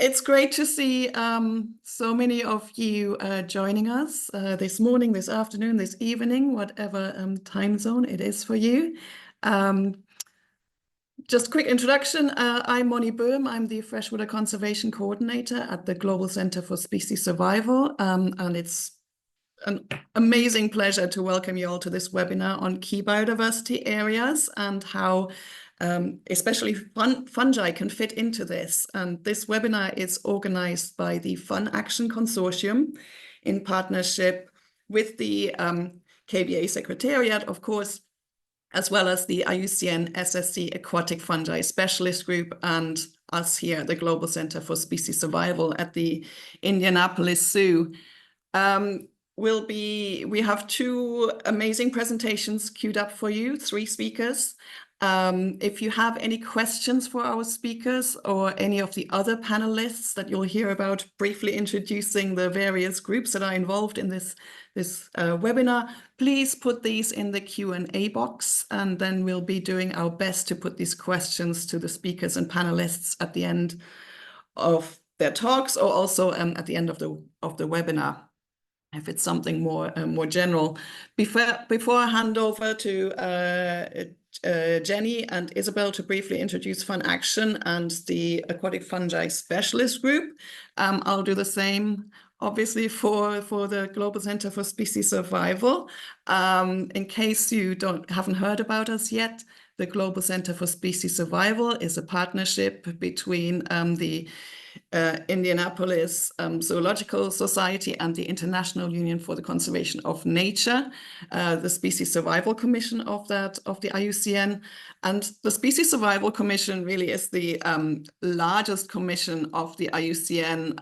It's great to see so many of you joining us this morning, this afternoon, this evening, whatever time zone it is for you. Just a quick introduction. I'm Moni Böhm. I'm the Freshwater Conservation Coordinator at the Global Center for Species Survival. And it's an amazing pleasure to welcome you all to this webinar on key biodiversity areas and how especially fungi can fit into this. And this webinar is organized by the FunAction Consortium in partnership with the KBA Secretariat, of course, as well as the IUCN SSC Aquatic Fungi Specialist Group and us here at the Global Center for Species Survival at the Indianapolis Zoo. We have two amazing presentations queued up for you, 3 speakers. If you have any questions for our speakers or any of the other panelists that you'll hear about, briefly introducing the various groups that are involved in this webinar, please put these in the Q&A box, and then we'll be doing our best to put these questions to the speakers and panelists at the end of their talks, or also at the end of the webinar, if it's something more general. Before I hand over to Jenny and Isabel to briefly introduce FunAction and the Aquatic Fungi Specialist Group, I'll do the same, obviously, for the Global Center for Species Survival. In case you haven't heard about us yet, the Global Center for Species Survival is a partnership between the Indianapolis Zoological Society and the International Union for the Conservation of Nature, the Species Survival Commission of the IUCN. And the Species Survival Commission really is the largest commission of the IUCN.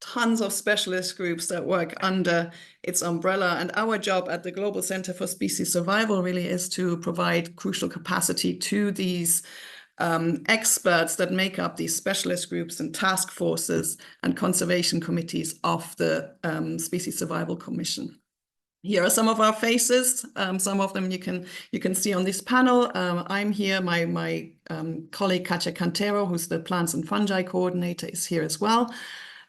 Tons of specialist groups that work under its umbrella. And our job at the Global Center for Species Survival really is to provide crucial capacity to these experts that make up these specialist groups and task forces and conservation committees of the Species Survival Commission. Here are some of our faces. Some of them you can see on this panel. I'm here. My colleague Katja Cantero, who's the Plants and Fungi Coordinator, is here as well.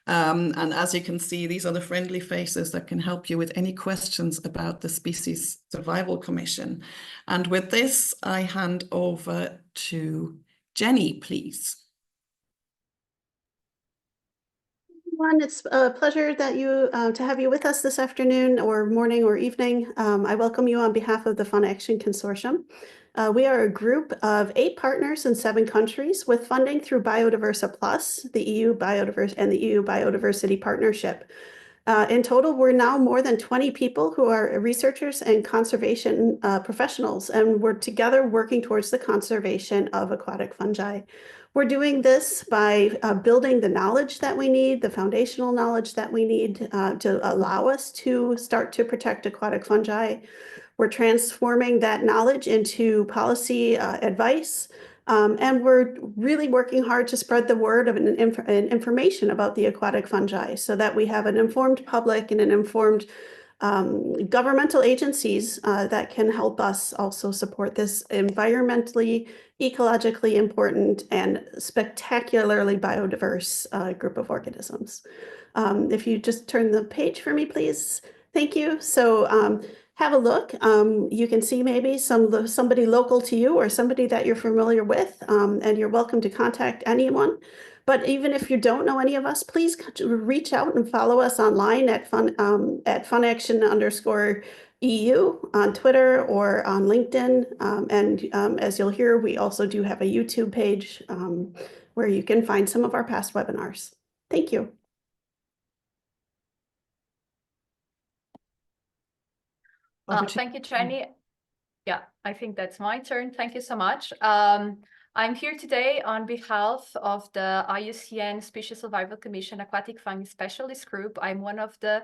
And as you can see, these are the friendly faces that can help you with any questions about the Species Survival Commission. And with this, I hand over to Jenny, please. Everyone, it's a pleasure that to have you with us this afternoon or morning or evening. I welcome you on behalf of the FunAction Consortium. We are a group of 8 partners in 7 countries with funding through Biodiversa Plus, the EU Biodiversity Partnership. In total, we're now more than 20 people who are researchers and conservation professionals, and we're together working towards the conservation of aquatic fungi. We're doing this by building the knowledge that we need, the foundational knowledge that we need to allow us to start to protect aquatic fungi. We're transforming that knowledge into policy advice, and we're really working hard to spread the word of information about the aquatic fungi so that we have an informed public and an informed governmental agencies that can help us also support this environmentally, ecologically important, and spectacularly biodiverse group of organisms. If you just turn the page for me, please. Thank you. So have a look. You can see maybe somebody local to you or somebody that you're familiar with, and you're welcome to contact anyone. But even if you don't know any of us, please reach out and follow us online at FunAction_EU on Twitter or on LinkedIn. As you'll hear, we also do have a YouTube page where you can find some of our past webinars. Thank you. Thank you, Jenny. Yeah, I think that's my turn. Thank you so much. I'm here today on behalf of the IUCN Species Survival Commission Aquatic Fungi Specialist Group. I'm one of the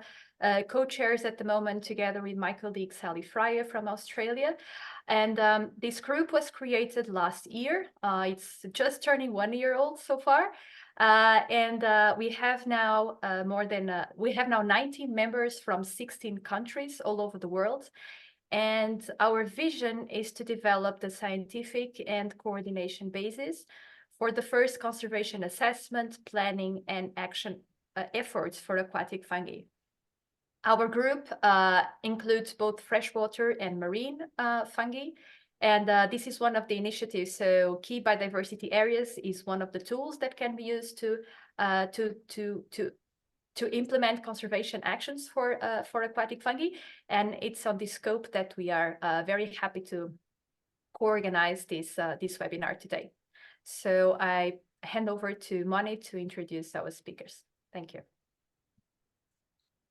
co-chairs at the moment, together with my colleague Sally Fryer from Australia. And this group was created last year. It's just turning 1 year old so far. We have now 19 members from 16 countries all over the world. And our vision is to develop the scientific and coordination basis for the first conservation assessment, planning, and action efforts for aquatic fungi. Our group includes both freshwater and marine fungi, and this is one of the initiatives. So key biodiversity areas is one of the tools that can be used to implement conservation actions for aquatic fungi, and it's on this scope that we are very happy to co-organize this webinar today. So I hand over to Moni to introduce our speakers. Thank you.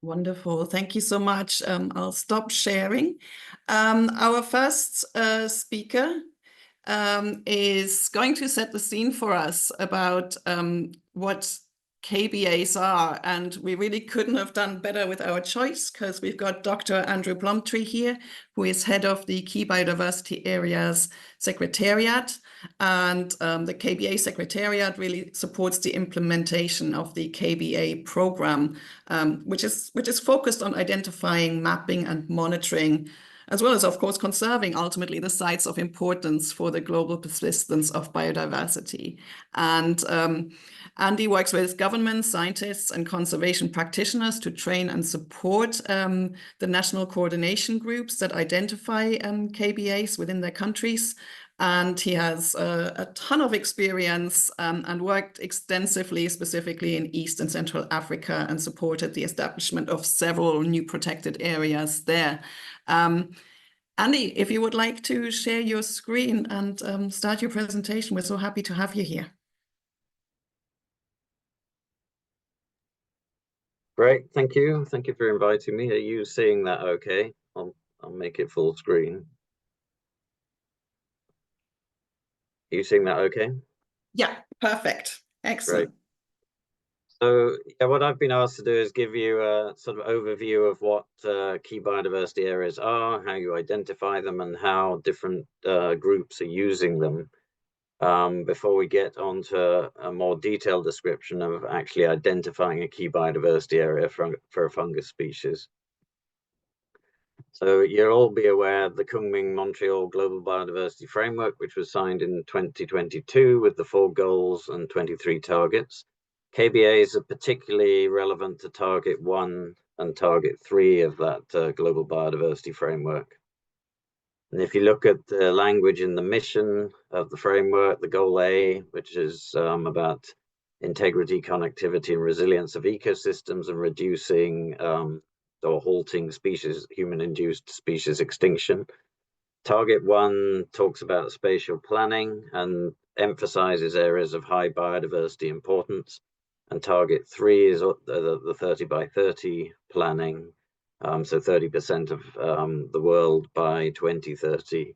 Wonderful. Thank you so much. I'll stop sharing. Our first speaker is going to set the scene for us about what KBAs are, and we really couldn't have done better with our choice, because we've got Dr. Andrew Plumtree here, who is head of the Key Biodiversity Areas Secretariat, and the KBA Secretariat really supports the implementation of the KBA program, which is focused on identifying, mapping, and monitoring, as well as, of course, conserving ultimately the sites of importance for the global persistence of biodiversity. And Andy works with governments, scientists, and conservation practitioners to train and support the national coordination groups that identify KBAs within their countries. And he has a ton of experience and worked extensively, specifically in East and Central Africa, and supported the establishment of several new protected areas there. Andy, if you would like to share your screen and start your presentation, we're so happy to have you here. Great, thank you. Thank you for inviting me. Are you seeing that okay? I'll make it full screen. Are you seeing that okay? Yeah, perfect. Excellent. Great. So yeah, what I've been asked to do is give you a sort of overview of what key biodiversity areas are, how you identify them, and how different groups are using them, before we get on to a more detailed description of actually identifying a key biodiversity area for a fungus species. So you'll all be aware of the Kunming-Montreal Global Biodiversity Framework, which was signed in 2022 with the 4 goals and 23 targets. KBAs are particularly relevant to Target 1 and Target 3 of that Global Biodiversity Framework. And if you look at the language in the mission of the framework, the Goal A, which is about integrity, connectivity, and resilience of ecosystems and reducing or halting human-induced species extinction. Target 1 talks about spatial planning and emphasizes areas of high biodiversity importance. And Target 3 is the 30 by 30 planning, so 30% of the world by 2030.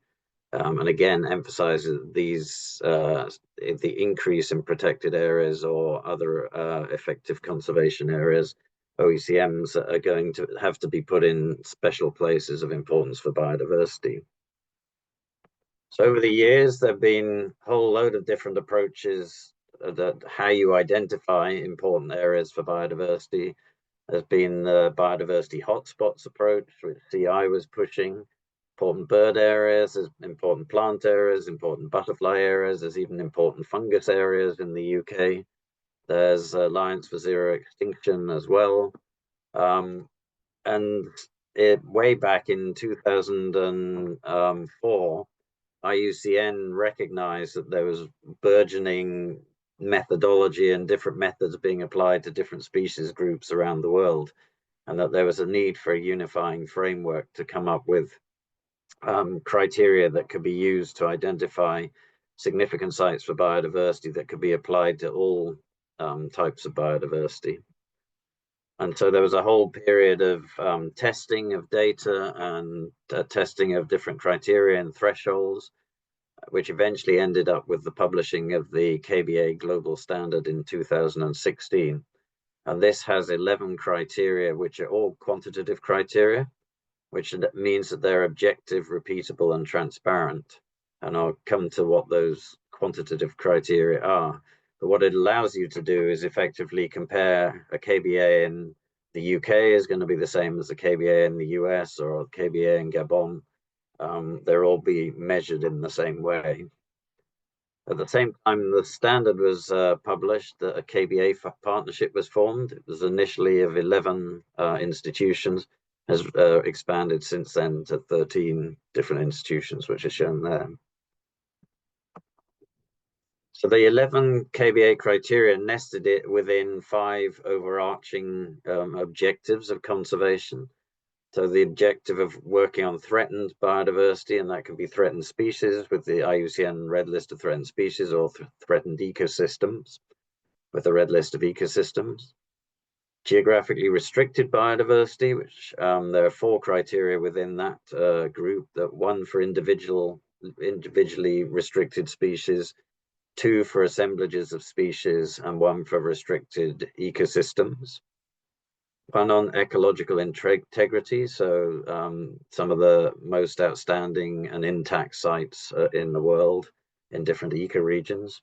And again, emphasizes these the increase in protected areas or other effective conservation areas. OECMs are going to have to be put in special places of importance for biodiversity. So over the years, there have been a whole load of different approaches that how you identify important areas for biodiversity. There's been the biodiversity hotspots approach, which CI was pushing. Important bird areas, there's important plant areas, important butterfly areas, there's even important fungus areas in the UK. There's Alliance for Zero Extinction as well. And way back in 2004, IUCN recognized that there was burgeoning methodology and different methods being applied to different species groups around the world, and that there was a need for a unifying framework to come up with criteria that could be used to identify significant sites for biodiversity that could be applied to all types of biodiversity. And so there was a whole period of testing of data and testing of different criteria and thresholds, which eventually ended up with the publishing of the KBA Global Standard in 2016. And this has 11 criteria, which are all quantitative criteria, which means that they're objective, repeatable, and transparent. And I'll come to what those quantitative criteria are. But what it allows you to do is effectively compare a KBA in the UK is going to be the same as the KBA in the US or KBA in Gabon. They'll all be measured in the same way. At the same time, the standard was published, that a KBA partnership was formed. It was initially of 11 institutions, has expanded since then to 13 different institutions, which are shown there. So the 11 KBA criteria nested it within 5 overarching objectives of conservation. So the objective of working on threatened biodiversity, and that can be threatened species with the IUCN Red List of Threatened Species, or threatened ecosystems with the Red List of Ecosystems. Geographically restricted biodiversity, which there are 4 criteria within that group, that 1 for individually restricted species, 2 for assemblages of species, and 1 for restricted ecosystems. 1 on ecological integrity, so some of the most outstanding and intact sites in the world in different ecoregions.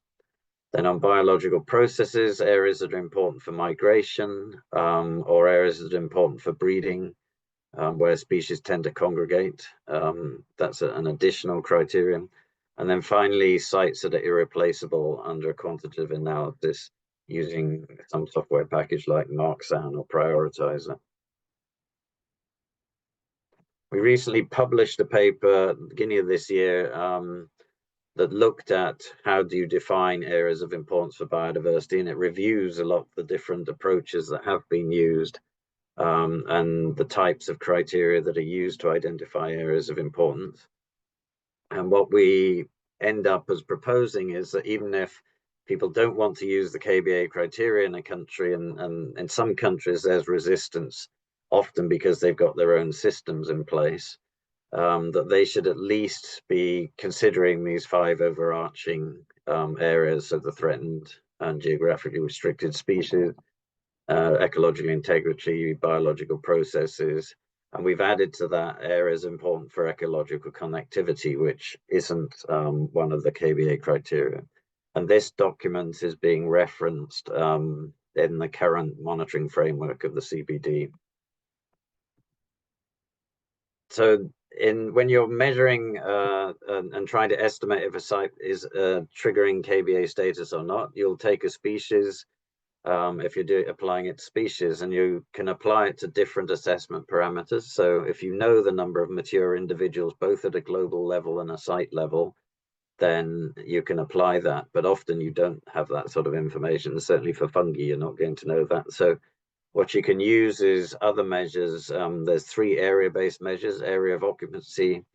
Then on biological processes, areas that are important for migration, or areas that are important for breeding, where species tend to congregate. That's an additional criterion. And then finally, sites that are irreplaceable under a quantitative analysis using some software package like Marksound or Prioritizer. We recently published a paper at the beginning of this year that looked at how do you define areas of importance for biodiversity, and it reviews a lot of the different approaches that have been used and the types of criteria that are used to identify areas of importance. And what we end up as proposing is that even if people don't want to use the KBA criteria in a country, and in some countries there's resistance, often because they've got their own systems in place, that they should at least be considering these 5 overarching areas of the threatened and geographically restricted species, ecological integrity, biological processes, and we've added to that areas important for ecological connectivity, which isn't one of the KBA criteria. And this document is being referenced in the current monitoring framework of the CBD. So when you're measuring and trying to estimate if a site is triggering KBA status or not, you'll take a species, if you're applying it to species, and you can apply it to different assessment parameters. So if you know the number of mature individuals, both at a global level and a site level, then you can apply that. But often you don't have that sort of information. Certainly for fungi, you're not going to know that. So what you can use is other measures. There's 3 area-based measures: area of occupancy,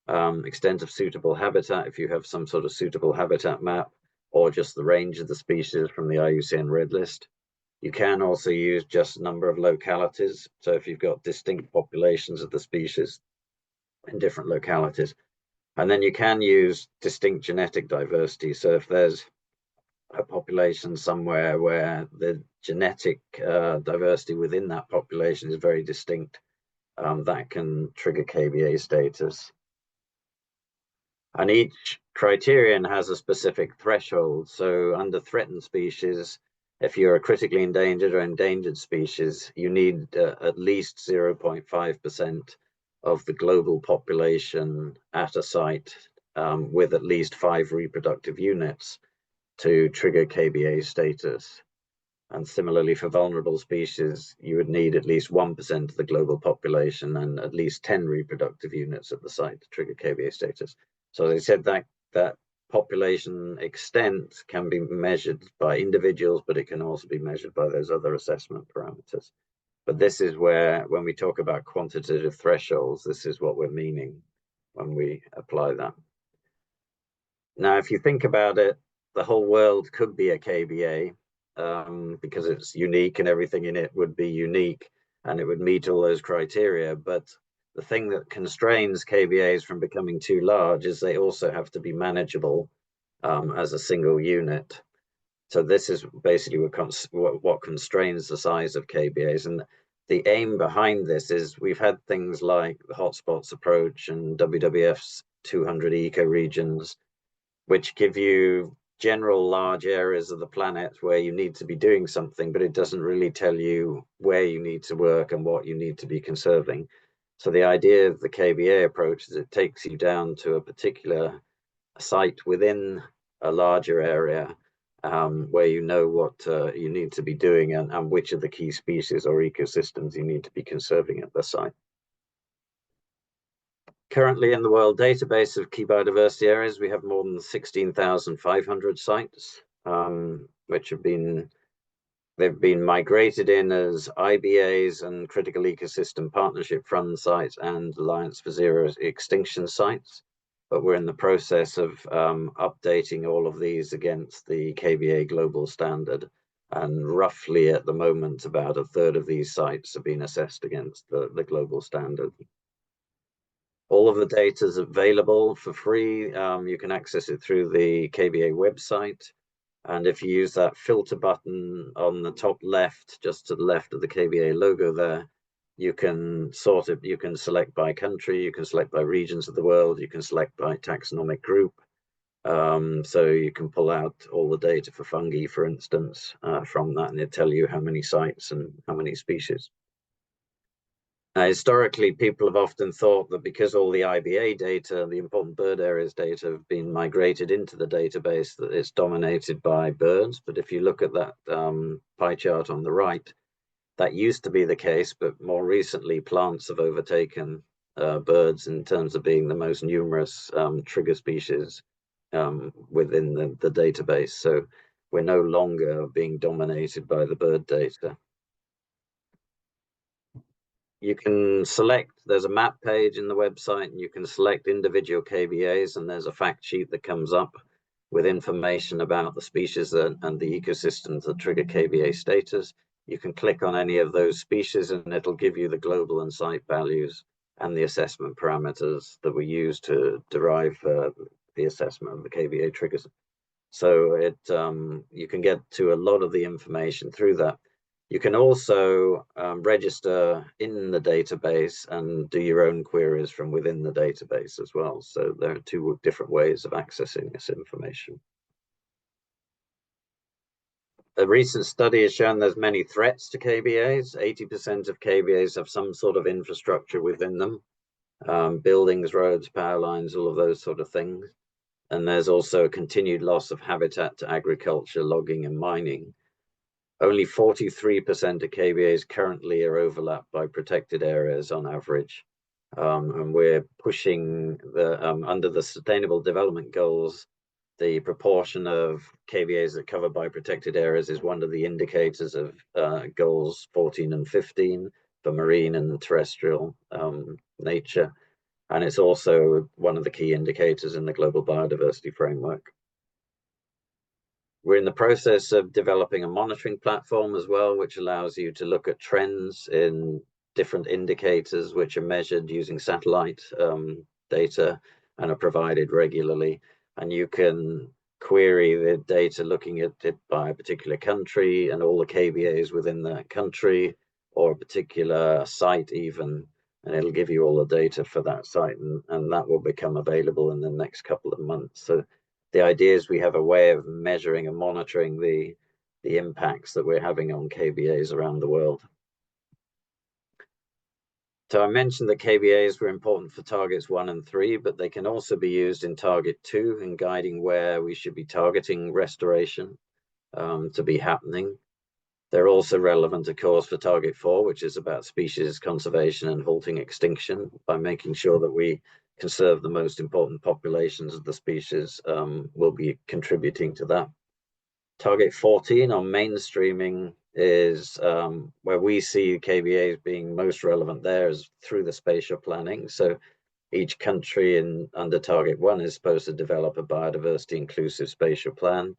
extent of suitable habitat, if you have some sort of suitable habitat map, or just the range of the species from the IUCN Red List. You can also use just number of localities. So if you've got distinct populations of the species in different localities. And then you can use distinct genetic diversity. So if there's a population somewhere where the genetic diversity within that population is very distinct, that can trigger KBA status. And each criterion has a specific threshold. So under threatened species, if you're a critically endangered or endangered species, you need at least 0.5% of the global population at a site with at least 5 reproductive units to trigger KBA status. And similarly, for vulnerable species, you would need at least 1% of the global population and at least 10 reproductive units at the site to trigger KBA status. So as I said, that population extent can be measured by individuals, but it can also be measured by those other assessment parameters. But this is where, when we talk about quantitative thresholds, this is what we're meaning when we apply that. Now, if you think about it, the whole world could be a KBA because it's unique and everything in it would be unique and it would meet all those criteria. But the thing that constrains KBAs from becoming too large is they also have to be manageable as a single unit. So this is basically what constrains the size of KBAs. And the aim behind this is we've had things like the hotspots approach and WWF's 200 ecoregions, which give you general large areas of the planet where you need to be doing something, but it doesn't really tell you where you need to work and what you need to be conserving. So the idea of the KBA approach is it takes you down to a particular site within a larger area where you know what you need to be doing and which of the key species or ecosystems you need to be conserving at the site. Currently in the World Database of Key Biodiversity Areas, we have more than 16,500 sites, which they've been migrated in as IBAs and Critical Ecosystem Partnership Fund sites and Alliance for Zero Extinction sites. But we're in the process of updating all of these against the KBA global standard. And roughly at the moment, about a third of these sites have been assessed against the global standard. All of the data is available for free. You can access it through the KBA website. And if you use that filter button on the top left, just to the left of the KBA logo there, you can sort it, you can select by country, you can select by regions of the world, you can select by taxonomic group. So you can pull out all the data for fungi, for instance, from that, and it'll tell you how many sites and how many species. Now, historically, people have often thought that because all the IBA data, the important bird areas data, have been migrated into the database, that it's dominated by birds. But if you look at that pie chart on the right, that used to be the case, but more recently, plants have overtaken birds in terms of being the most numerous trigger species within the database. So we're no longer being dominated by the bird data. You can select, there's a map page in the website, and you can select individual KBAs, and there's a fact sheet that comes up with information about the species and the ecosystems that trigger KBA status. You can click on any of those species and it'll give you the global and site values and the assessment parameters that we use to derive the assessment of the KBA triggers. So you can get to a lot of the information through that. You can also register in the database and do your own queries from within the database as well. So there are two different ways of accessing this information. A recent study has shown there's many threats to KBAs. 80% of KBAs have some sort of infrastructure within them. Buildings, roads, power lines, all of those sort of things. And there's also a continued loss of habitat to agriculture, logging and mining. Only 43% of KBAs currently are overlapped by protected areas on average. And we're pushing under the Sustainable Development Goals, the proportion of KBAs that covered by protected areas is one of the indicators of goals 14 and 15 for marine and terrestrial nature. And it's also one of the key indicators in the Global Biodiversity Framework. We're in the process of developing a monitoring platform as well, which allows you to look at trends in different indicators which are measured using satellite data and are provided regularly. And you can query the data looking at it by a particular country and all the KBAs within that country or a particular site even, and it'll give you all the data for that site, and that will become available in the next couple of months. So the idea is we have a way of measuring and monitoring the impacts that we're having on KBAs around the world. So I mentioned that KBAs were important for targets 1 and 3, but they can also be used in target 2 in guiding where we should be targeting restoration to be happening. They're also relevant, of course, for target 4, which is about species conservation and halting extinction by making sure that we conserve the most important populations of the species will be contributing to that. Target 14 on mainstreaming is where we see KBAs being most relevant there is through the spatial planning. So each country under target 1 is supposed to develop a biodiversity inclusive spatial plan.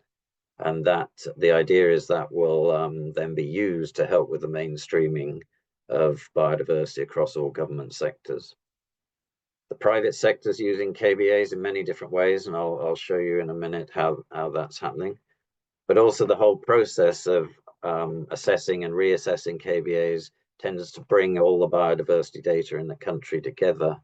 And that the idea is that will then be used to help with the mainstreaming of biodiversity across all government sectors. The private sector is using KBAs in many different ways, and I'll show you in a minute how that's happening. But also the whole process of assessing and reassessing KBAs tends to bring all the biodiversity data in the country together.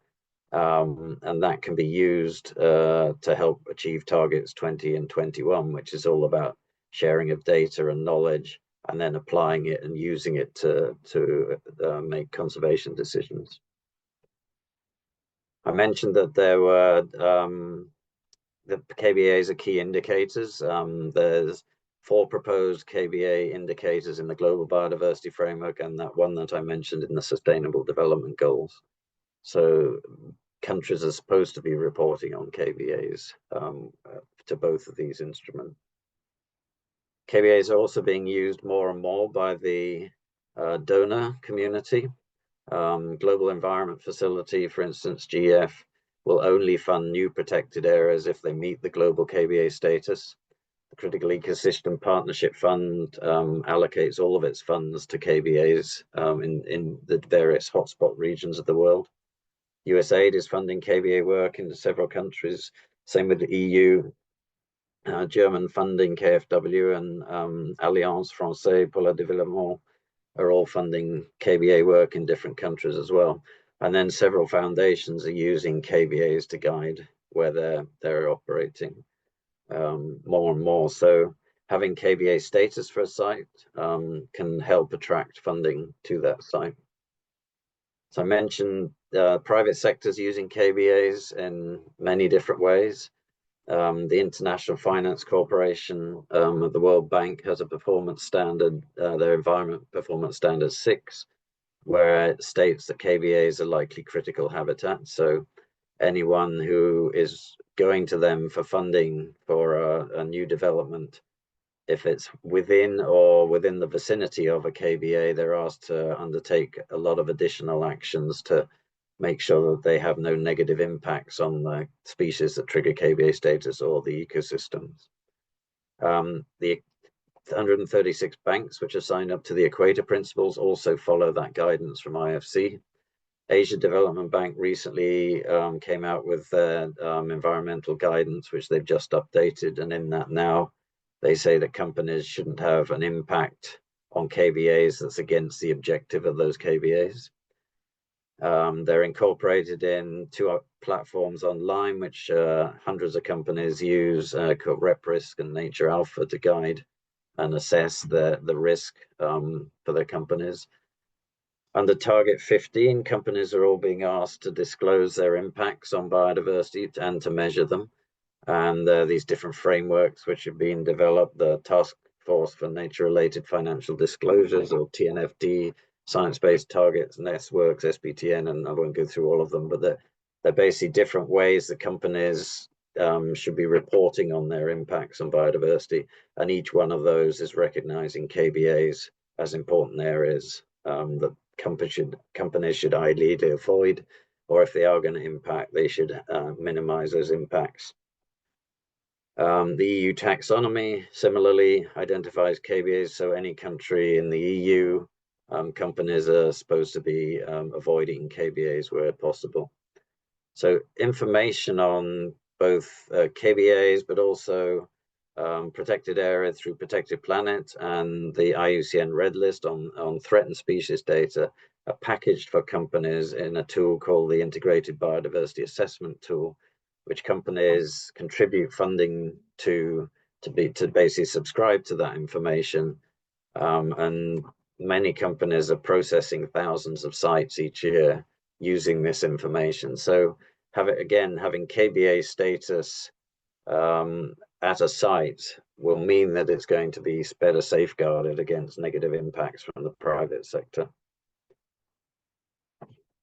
And that can be used to help achieve targets 20 and 21, which is all about sharing of data and knowledge, and then applying it and using it to make conservation decisions. I mentioned that the KBAs are key indicators. There's 4 proposed KBA indicators in the Global Biodiversity Framework and that one that I mentioned in the Sustainable Development Goals. So countries are supposed to be reporting on KBAs to both of these instruments. KBAs are also being used more and more by the donor community. Global Environment Facility, for instance, GF, will only fund new protected areas if they meet the global KBA status. The Critical Ecosystem Partnership Fund allocates all of its funds to KBAs in the various hotspot regions of the world. USAID is funding KBA work in several countries, same with the EU. German funding, KfW, and Alliance Française pour le Développement are all funding KBA work in different countries as well. And then several foundations are using KBAs to guide where they're operating more and more. So having KBA status for a site can help attract funding to that site. So I mentioned private sectors using KBAs in many different ways. The International Finance Corporation of the World Bank has a performance standard, their Environment Performance Standard 6, where it states that KBAs are likely critical habitat. So anyone who is going to them for funding for a new development, if it's within the vicinity of a KBA, they're asked to undertake a lot of additional actions to make sure that they have no negative impacts on the species that trigger KBA status or the ecosystems. The 136 banks which are signed up to the Equator Principles also follow that guidance from IFC. Asia Development Bank recently came out with their environmental guidance, which they've just updated, and in that now they say that companies shouldn't have an impact on KBAs that's against the objective of those KBAs. They're incorporated in 2 platforms online, which hundreds of companies use, called RepRisk and Nature Alpha, to guide and assess the risk for their companies. Under Target 15, companies are all being asked to disclose their impacts on biodiversity and to measure them. And these different frameworks which have been developed, the Task Force for Nature-Related Financial Disclosures, or TNFD, Science-Based Targets, NESWorks, SBTN, and I won't go through all of them, but they're basically different ways that companies should be reporting on their impacts on biodiversity, and each one of those is recognizing KBAs as important areas that companies should ideally avoid, or if they are going to impact, they should minimize those impacts. The EU taxonomy similarly identifies KBAs, so any country in the EU, companies are supposed to be avoiding KBAs where possible. So information on both KBAs, but also protected area through Protected Planet and the IUCN Red List on threatened species data are packaged for companies in a tool called the Integrated Biodiversity Assessment Tool, which companies contribute funding to basically subscribe to that information. And many companies are processing thousands of sites each year using this information. So having KBA status at a site will mean that it's going to be better safeguarded against negative impacts from the private sector.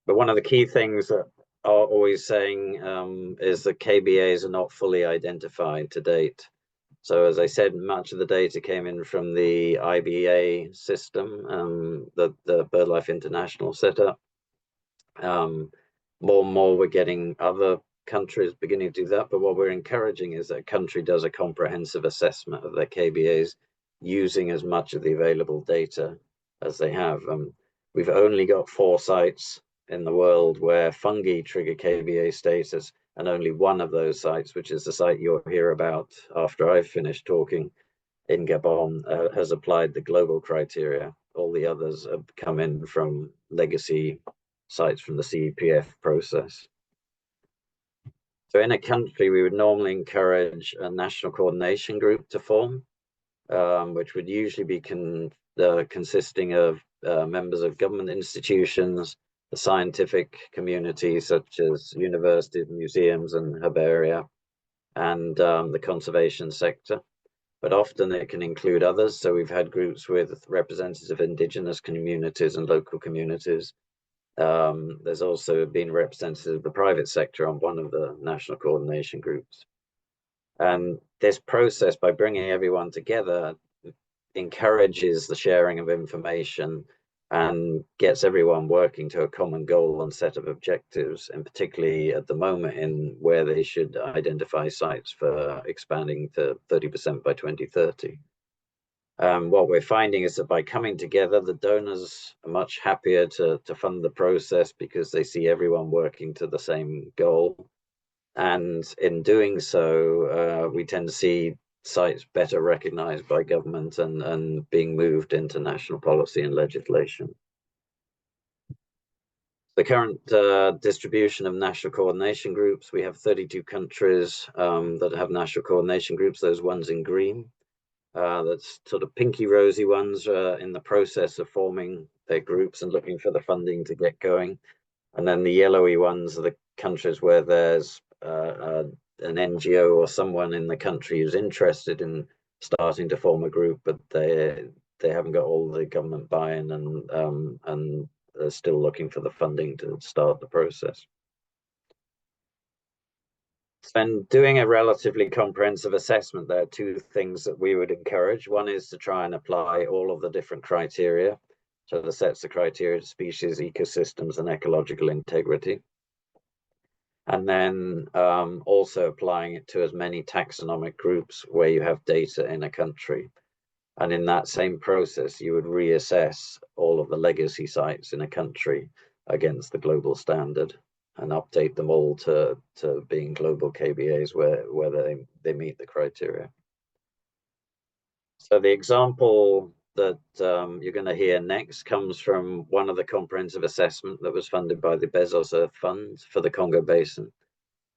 But one of the key things that are always saying is that KBAs are not fully identified to date. So as I said, much of the data came in from the IBA system, the BirdLife International setup. More and more we're getting other countries beginning to do that, but what we're encouraging is that a country does a comprehensive assessment of their KBAs using as much of the available data as they have. We've only got 4 sites in the world where fungi trigger KBA status, and only one of those sites, which is the site you'll hear about after I've finished talking, in Gabon, has applied the global criteria. All the others have come in from legacy sites from the CEPF process. So in a country, we would normally encourage a national coordination group to form, which would usually be consisting of members of government institutions, the scientific community, such as universities, museums, and herbaria, and the conservation sector, but often it can include others. So we've had groups with representatives of indigenous communities and local communities. There's also been representatives of the private sector on one of the national coordination groups. And this process, by bringing everyone together, encourages the sharing of information and gets everyone working to a common goal and set of objectives, and particularly at the moment in where they should identify sites for expanding to 30% by 2030. What we're finding is that by coming together, the donors are much happier to fund the process because they see everyone working to the same goal. And in doing so, we tend to see sites better recognized by government and being moved into national policy and legislation. The current distribution of national coordination groups, we have 32 countries that have national coordination groups, those ones in green. That's sort of pinky rosy ones in the process of forming their groups and looking for the funding to get going. And then the yellowy ones are the countries where there's an NGO or someone in the country who's interested in starting to form a group, but they haven't got all the government buy-in and they're still looking for the funding to start the process. And doing a relatively comprehensive assessment, there are two things that we would encourage. One is to try and apply all of the different criteria. So the sets of criteria to species, ecosystems, and ecological integrity. And then also applying it to as many taxonomic groups where you have data in a country. And in that same process, you would reassess all of the legacy sites in a country against the global standard and update them all to being global KBAs where they meet the criteria. So the example that you're going to hear next comes from one of the comprehensive assessment that was funded by the Bezos Earth Fund for the Congo Basin.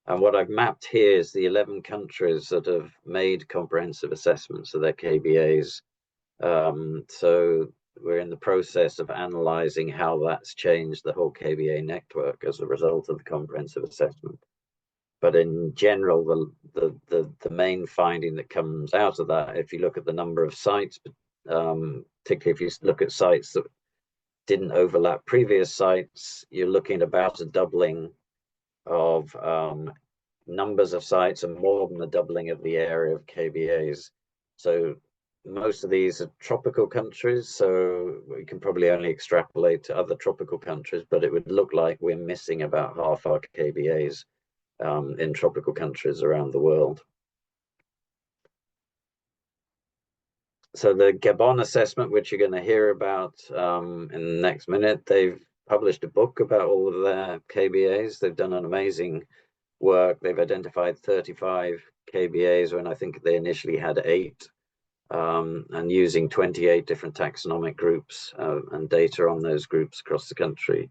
And what I've mapped here is the 11 countries that have made comprehensive assessments of their KBAs. So we're in the process of analyzing how that's changed the whole KBA network as a result of the comprehensive assessment. But in general, the main finding that comes out of that, if you look at the number of sites, particularly if you look at sites that didn't overlap previous sites, you're looking at about a doubling of numbers of sites and more than the doubling of the area of KBAs. So most of these are tropical countries, so we can probably only extrapolate to other tropical countries, but it would look like we're missing about half our KBAs in tropical countries around the world. So the Gabon assessment, which you're going to hear about in the next minute, they've published a book about all of their KBAs. They've done an amazing work. They've identified 35 KBAs when I think they initially had 8, and using 28 different taxonomic groups and data on those groups across the country,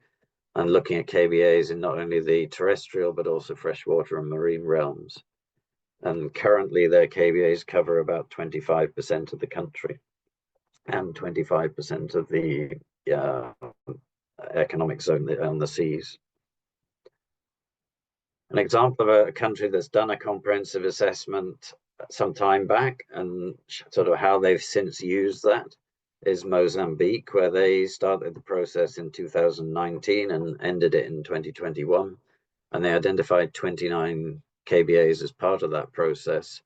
and looking at KBAs in not only the terrestrial, but also freshwater and marine realms. And currently their KBAs cover about 25% of the country and 25% of the economic zone on the seas. An example of a country that's done a comprehensive assessment some time back and sort of how they've since used that is Mozambique, where they started the process in 2019 and ended it in 2021. And they identified 29 KBAs as part of that process.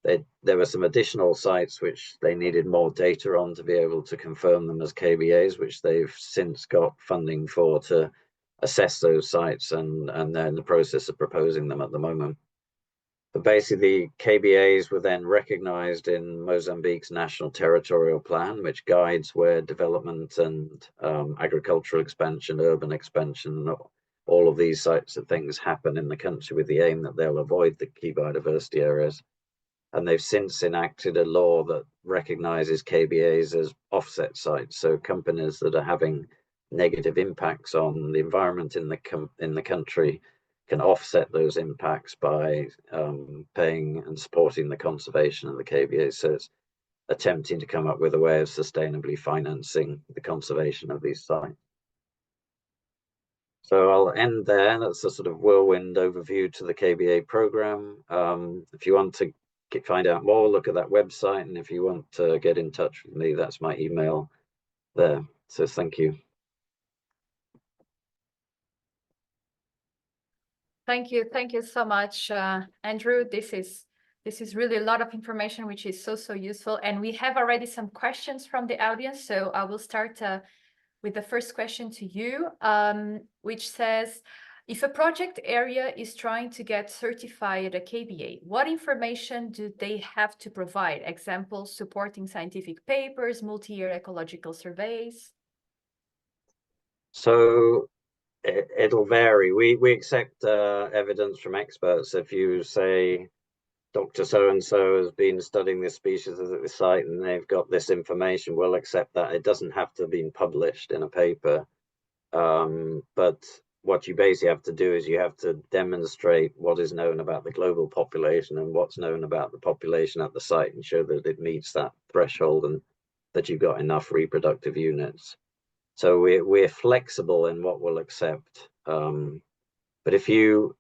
There were some additional sites which they needed more data on to be able to confirm them as KBAs, which they've since got funding for to assess those sites, and they're in the process of proposing them at the moment. But basically, the KBAs were then recognized in Mozambique's National Territorial Plan, which guides where development and agricultural expansion, urban expansion, all of these types of things happen in the country with the aim that they'll avoid the key biodiversity areas. And they've since enacted a law that recognizes KBAs as offset sites. So companies that are having negative impacts on the environment in the country can offset those impacts by paying and supporting the conservation of the KBAs. So it's attempting to come up with a way of sustainably financing the conservation of these sites. So I'll end there. That's a sort of whirlwind overview to the KBA program. If you want to find out more, look at that website. And if you want to get in touch with me, that's my email there. So thank you. Thank you so much, Andrew. This is really a lot of information, which is so useful. And we have already some questions from the audience. So I will start with the first question to you, which says, if a project area is trying to get certified a KBA, what information do they have to provide? Examples, supporting scientific papers, multi-year ecological surveys? So it'll vary. We accept evidence from experts. If you say Dr. So-and-so has been studying this species at this site and they've got this information, we'll accept that. It doesn't have to have been published in a paper. But what you basically have to do is you have to demonstrate what is known about the global population and what's known about the population at the site and show that it meets that threshold and that you've got enough reproductive units. So we're flexible in what we'll accept. But if you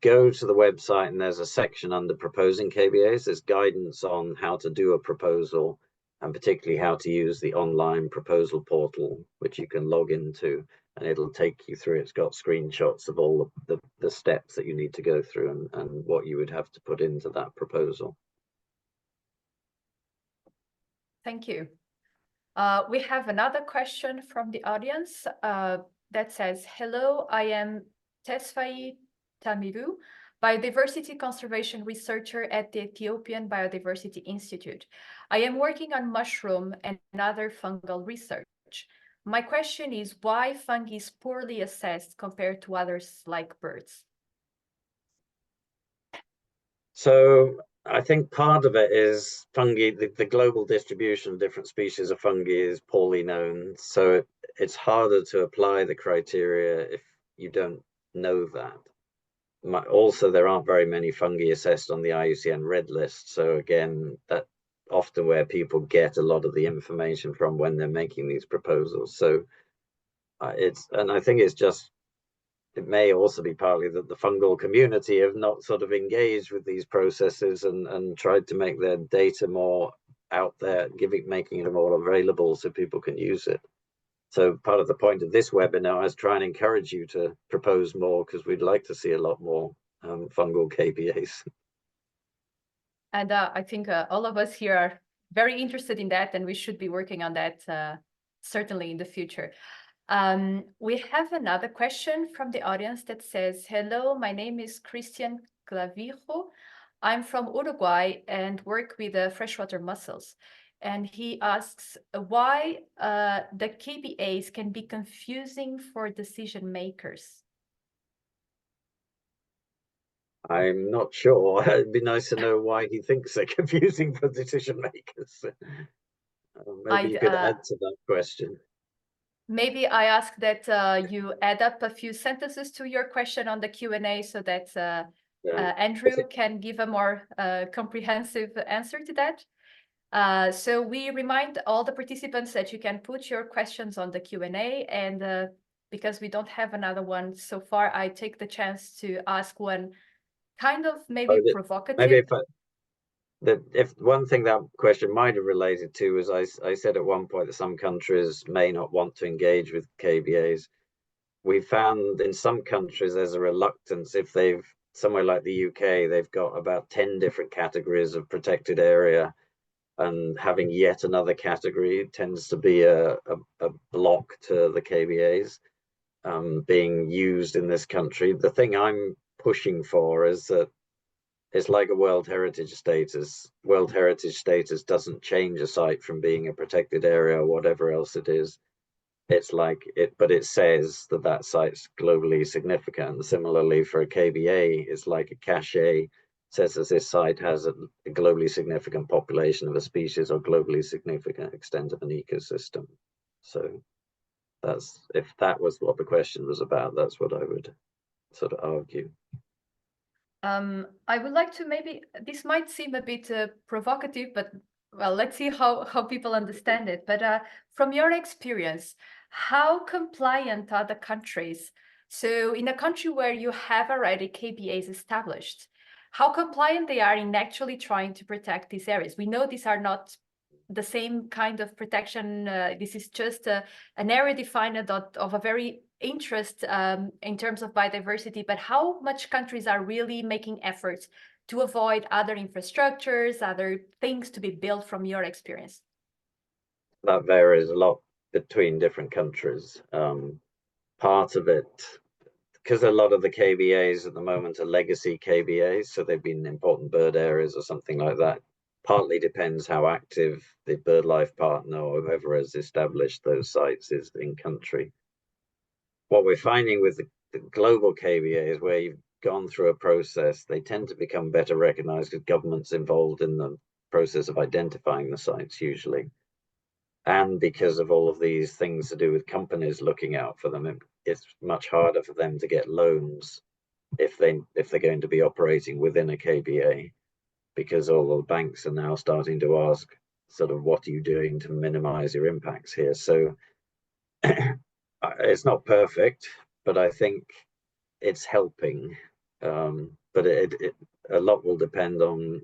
go to the website and there's a section under proposing KBAs, there's guidance on how to do a proposal and particularly how to use the online proposal portal, which you can log into, and it'll take you through. It's got screenshots of all the steps that you need to go through and what you would have to put into that proposal. Thank you. We have another question from the audience that says, hello, I am Tesfaye Tamiru, biodiversity conservation researcher at the Ethiopian Biodiversity Institute. I am working on mushroom and other fungal research. My question is why fungi is poorly assessed compared to others like birds? So I think part of it is fungi, the global distribution of different species of fungi is poorly known. So it's harder to apply the criteria if you don't know that. Also, there aren't very many fungi assessed on the IUCN Red List. So again, that's often where people get a lot of the information from when they're making these proposals. So and I think it's just, it may also be partly that the fungal community have not sort of engaged with these processes and tried to make their data more out there, making it more available so people can use it. So part of the point of this webinar is try and encourage you to propose more, because we'd like to see a lot more fungal KBAs. And I think all of us here are very interested in that, and we should be working on that certainly in the future. We have another question from the audience that says, hello, my name is Christian Clavijo. I'm from Uruguay and work with freshwater mussels. And he asks why the KBAs can be confusing for decision makers. I'm not sure. It'd be nice to know why he thinks they're confusing for decision makers. Maybe you could add to that question. Maybe I ask that you add up a few sentences to your question on the Q&A so that Andrew can give a more comprehensive answer to that. So we remind all the participants that you can put your questions on the Q&A, and because we don't have another one so far, I take the chance to ask one kind of maybe provocative. Maybe if one thing that question might have related to is I said at one point that some countries may not want to engage with KBAs. We found in some countries there's a reluctance. If they've, somewhere like the UK, they've got about 10 different categories of protected area, and having yet another category tends to be a block to the KBAs being used in this country. The thing I'm pushing for is that it's like a World Heritage Status. World Heritage Status doesn't change a site from being a protected area or whatever else it is. It's like it, but it says that that site's globally significant. And similarly for a KBA, it's like a cachet, says that this site has a globally significant population of a species or globally significant extent of an ecosystem. So that's, if that was what the question was about, that's what I would sort of argue. I would like to maybe, this might seem a bit provocative, but Well, let's see how people understand it. But from your experience, how compliant are the countries? So in a country where you have already KBAs established, how compliant they are in actually trying to protect these areas? We know these are not the same kind of protection. This is just an area defined of a very interest in terms of biodiversity, but how much countries are really making efforts to avoid other infrastructures, other things to be built from your experience? That varies a lot between different countries. Part of it, because a lot of the KBAs at the moment are legacy KBAs, so they've been important bird areas or something like that. Partly depends how active the BirdLife partner or whoever has established those sites is in country. What we're finding with the global KBAs, where you've gone through a process, they tend to become better recognized because government's involved in the process of identifying the sites usually. And because of all of these things to do with companies looking out for them, it's much harder for them to get loans if they're going to be operating within a KBA, because all the banks are now starting to ask sort of, what are you doing to minimize your impacts here? So it's not perfect, but I think it's helping. But a lot will depend on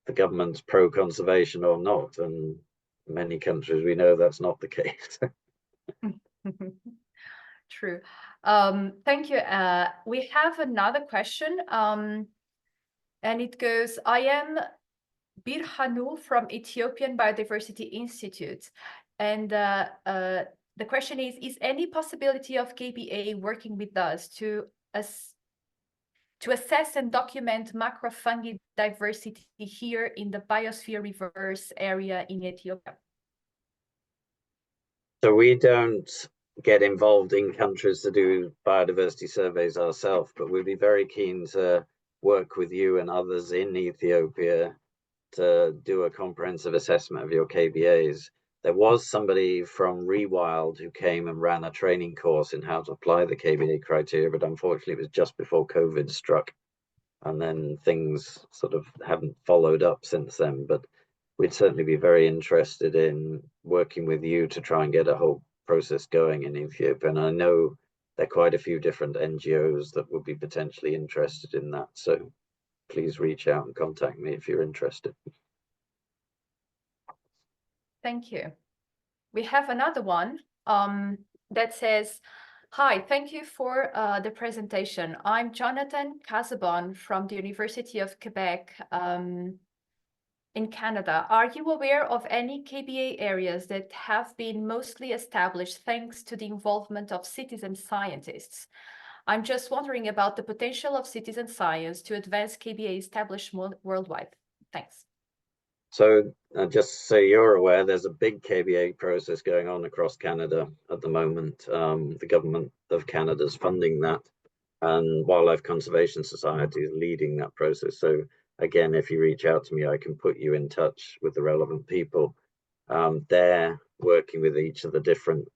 the government's pro-conservation or not, and many countries we know that's not the case. True. Thank you. We have another question, and it goes, I am Birhanu from Ethiopian Biodiversity Institute, and the question is any possibility of KBA working with us to assess and document macrofungi diversity here in the biosphere reverse area in Ethiopia? So we don't get involved in countries to do biodiversity surveys ourselves, but we'd be very keen to work with you and others in Ethiopia to do a comprehensive assessment of your KBAs. There was somebody from Rewild who came and ran a training course in how to apply the KBA criteria, but unfortunately it was just before COVID struck, and then things sort of haven't followed up since then. But we'd certainly be very interested in working with you to try and get a whole process going in Ethiopia. And I know there are quite a few different NGOs that would be potentially interested in that. So please reach out and contact me if you're interested. Thank you. We have another one that says, hi, thank you for the presentation. I'm Jonathan Casabon from the University of Quebec in Canada. Are you aware of any KBA areas that have been mostly established thanks to the involvement of citizen scientists? I'm just wondering about the potential of citizen science to advance KBA establishment worldwide. Thanks. So just so you're aware, there's a big KBA process going on across Canada at the moment. The government of Canada is funding that, and Wildlife Conservation Society is leading that process. So again, if you reach out to me, I can put you in touch with the relevant people. They're working with each of the different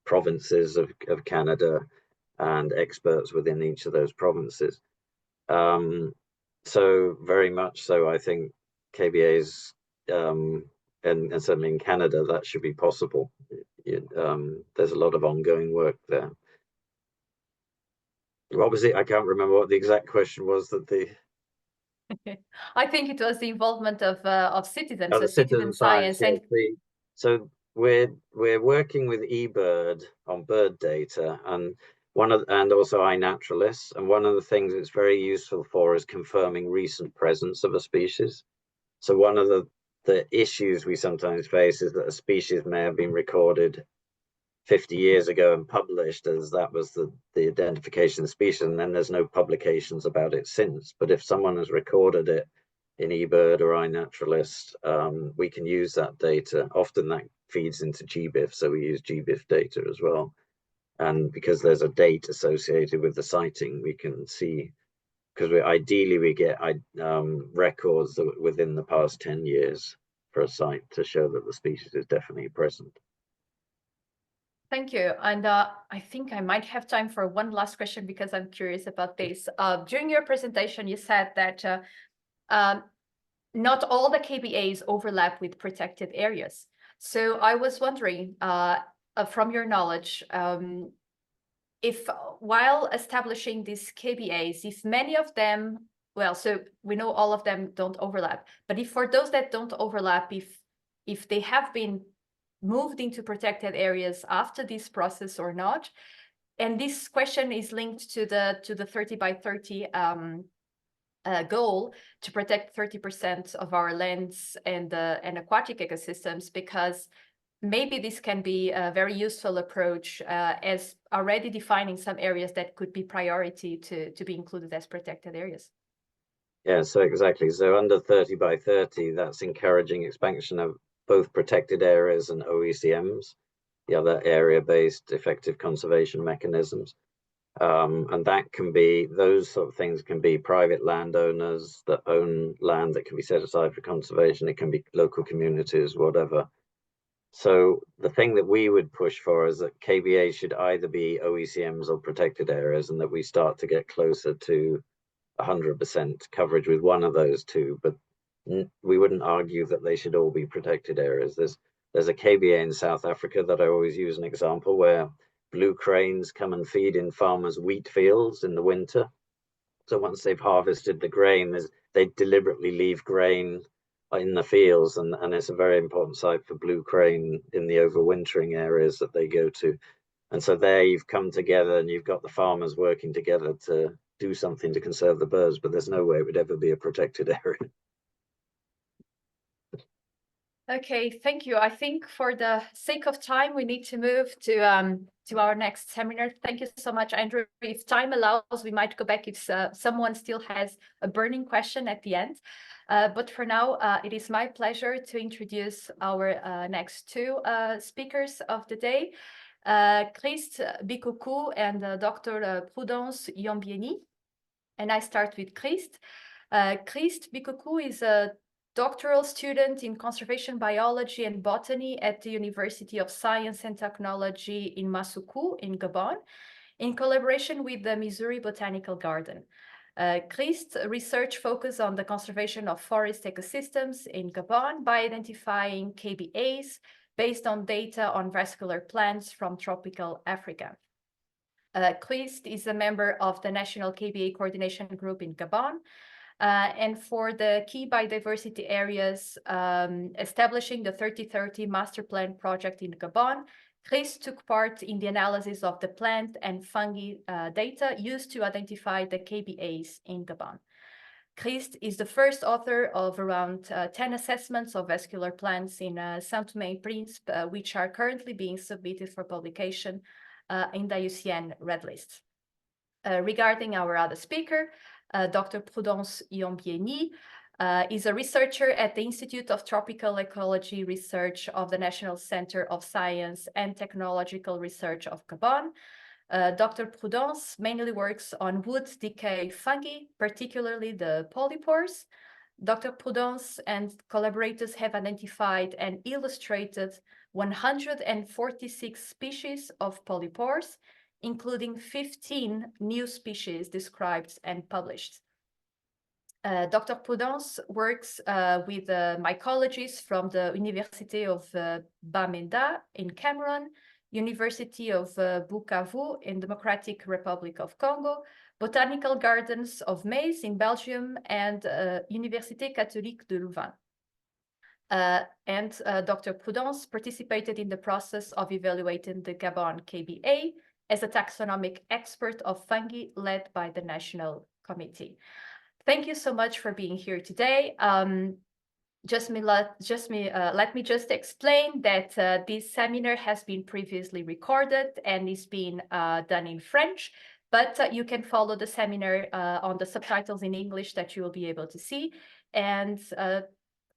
provinces of Canada and experts within each of those provinces. So very much so, I think KBAs, and certainly in Canada, that should be possible. There's a lot of ongoing work there. What was it? I can't remember what the exact question was that the... I think it was the involvement of citizens, Oh, so the citizen science. and so we're working with eBird on bird data, and also iNaturalist, and one of the things it's very useful for is confirming recent presence of a species. So one of the issues we sometimes face is that a species may have been recorded 50 years ago and published as that was the identification of the species, and then there's no publications about it since. But if someone has recorded it in eBird or iNaturalist, we can use that data. Often that feeds into GBIF, so we use GBIF data as well. And because there's a date associated with the sighting, we can see, because ideally we get records that within the past 10 years for a site to show that the species is definitely present. Thank you. And I think I might have time for one last question because I'm curious about this. During your presentation, you said that not all the KBAs overlap with protected areas. So I was wondering, from your knowledge, if while establishing these KBAs, if many of them, well, so we know all of them don't overlap, but if for those that don't overlap, if they have been moved into protected areas after this process or not, and this question is linked to the 30 by 30 goal to protect 30% of our lands and aquatic ecosystems, because maybe this can be a very useful approach as already defining some areas that could be priority to be included as protected areas. Yeah, so exactly. So under 30 by 30, that's encouraging expansion of both protected areas and OECMs, the other area-based effective conservation mechanisms. And that can be, those sort of things can be private landowners that own land that can be set aside for conservation. It can be local communities, whatever. So the thing that we would push for is that KBA should either be OECMs or protected areas, and that we start to get closer to 100% coverage with one of those two. But we wouldn't argue that they should all be protected areas. There's a KBA in South Africa that I always use an example, where blue cranes come and feed in farmers' wheat fields in the winter. So once they've harvested the grain, they deliberately leave grain in the fields, and it's a very important site for blue crane in the overwintering areas that they go to. And so there you've come together and you've got the farmers working together to do something to conserve the birds, but there's no way it would ever be a protected area. Okay, thank you. I think for the sake of time, we need to move to our next seminar. Thank you so much, Andrew. If time allows, we might go back if someone still has a burning question at the end. But for now, it is my pleasure to introduce our next two speakers of the day, Christ Bikoku and Dr. Prudence Yombieni. And I start with Christ. Christ Bikoku is a doctoral student in conservation biology and botany at the University of Science and Technology in Masuku in Gabon, in collaboration with the Missouri Botanical Garden. Christ's research focuses on the conservation of forest ecosystems in Gabon by identifying KBAs based on data on vascular plants from tropical Africa. Christ is a member of the National KBA Coordination Group in Gabon, and for the key biodiversity areas, establishing the 3030 Master Plan project in Gabon, Christ took part in the analysis of the plant and fungi data used to identify the KBAs in Gabon. Christ is the first author of around 10 assessments of vascular plants in Saint-Thomé and Príncipe, which are currently being submitted for publication in the IUCN Red List. Regarding our other speaker, Dr. Prudence Yombieni is a researcher at the Institute of Tropical Ecology Research of the National Center of Science and Technological Research of Gabon. Dr. Prudence mainly works on wood decay fungi, particularly the polypores. Dr. Prudence and collaborators have identified and illustrated 146 species of polypores, including 15 new species described and published. Dr. Prudence works with mycologists from the Université of Bamenda in Cameroon, University of Bukavu in Democratic Republic of Congo, Botanical Gardens of Maize in Belgium, and Université Catholique de Louvain. And Dr. Prudence participated in the process of evaluating the Gabon KBA as a taxonomic expert of fungi led by the National Committee. Thank you so much for being here today. Let me just explain that this seminar has been previously recorded and is being done in French, but you can follow the seminar on the subtitles in English that you will be able to see. And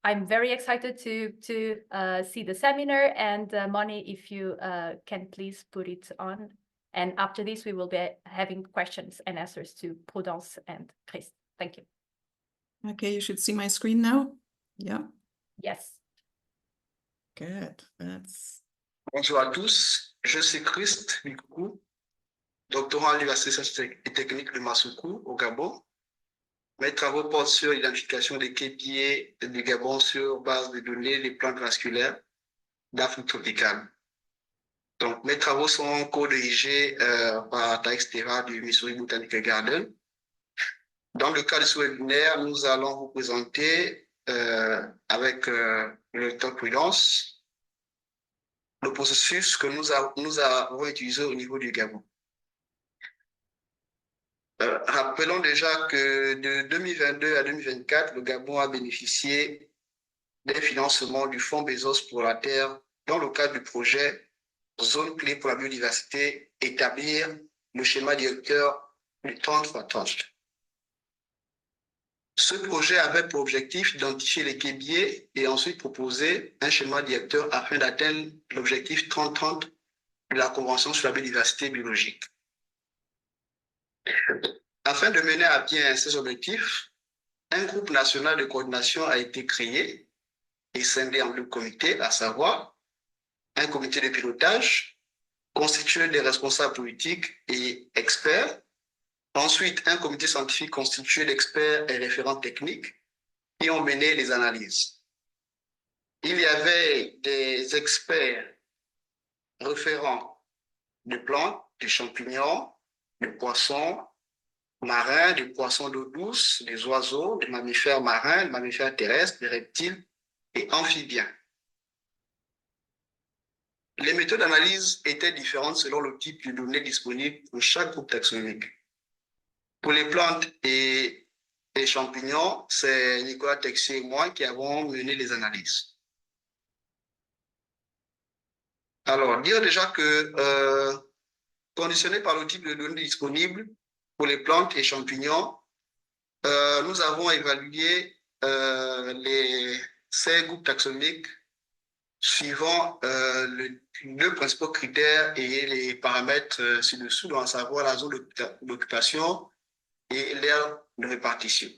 I'm very excited to see the seminar, and Moni, if you can please put it on. And after this, we will be having questions and answers to Prudence and Christ. Thank you. Okay, you should see my screen now. Yeah. Yes. Good. That's... Bonjour à tous, je suis Christ Bikoku, doctorant à l'Université et technique de Masuku au Gabon. Mes travaux portent sur l'identification des képiers du Gabon sur base de données des plantes vasculaires d'Afrique tropicale. Donc, mes travaux sont co-dirigés par Taïk Stera du Missouri Botanical Garden. Dans le cas de ce webinaire, nous allons vous présenter avec le docteur Prudence le processus que nous avons utilisé au niveau du Gabon. Rappelons déjà que de 2022 à 2024, le Gabon a bénéficié des financements du Fonds Bezos pour la Terre dans le cadre du projet Zone clé pour la biodiversité, établir le schéma directeur du 30x30. Ce projet avait pour objectif d'identifier les kébiers et ensuite proposer un schéma directeur afin d'atteindre l'objectif 30-30 de la Convention sur la biodiversité biologique. Afin de mener à bien ces objectifs, un groupe national de coordination a été créé et scindé en deux comités, à savoir un comité de pilotage constitué des responsables politiques et experts, ensuite un comité scientifique constitué d'experts et référents techniques qui ont mené les analyses. Il y avait des experts référents de plantes, de champignons, de poissons marins, des poissons d'eau douce, des oiseaux, des mammifères marins, des mammifères terrestres, des reptiles et amphibiens. Les méthodes d'analyse étaient différentes selon le type de données disponibles pour chaque groupe taxonomique. Pour les plantes et les champignons, c'est Nicolas Texier et moi qui avons mené les analyses. Alors, dire déjà que, conditionné par le type de données disponibles pour les plantes et champignons, nous avons évalué ces groupes taxonomiques suivant les deux principaux critères et les paramètres ci-dessous, donc à savoir la zone d'occupation et l'aire de répartition.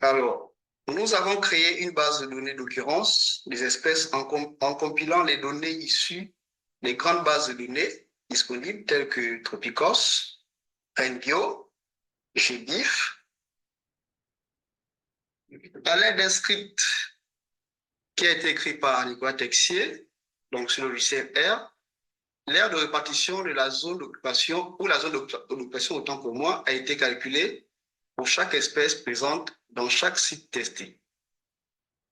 Alors, nous avons créé une base de données d'occurrence des espèces en compilant les données issues des grandes bases de données disponibles telles que Tropicos, RenBio, GBIF. À l'aide d'un script qui a été écrit par Nicolas Texier, donc sur le logiciel R, l'aire de répartition de la zone d'occupation ou la zone d'occupation autant pour moi a été calculée pour chaque espèce présente dans chaque site testé.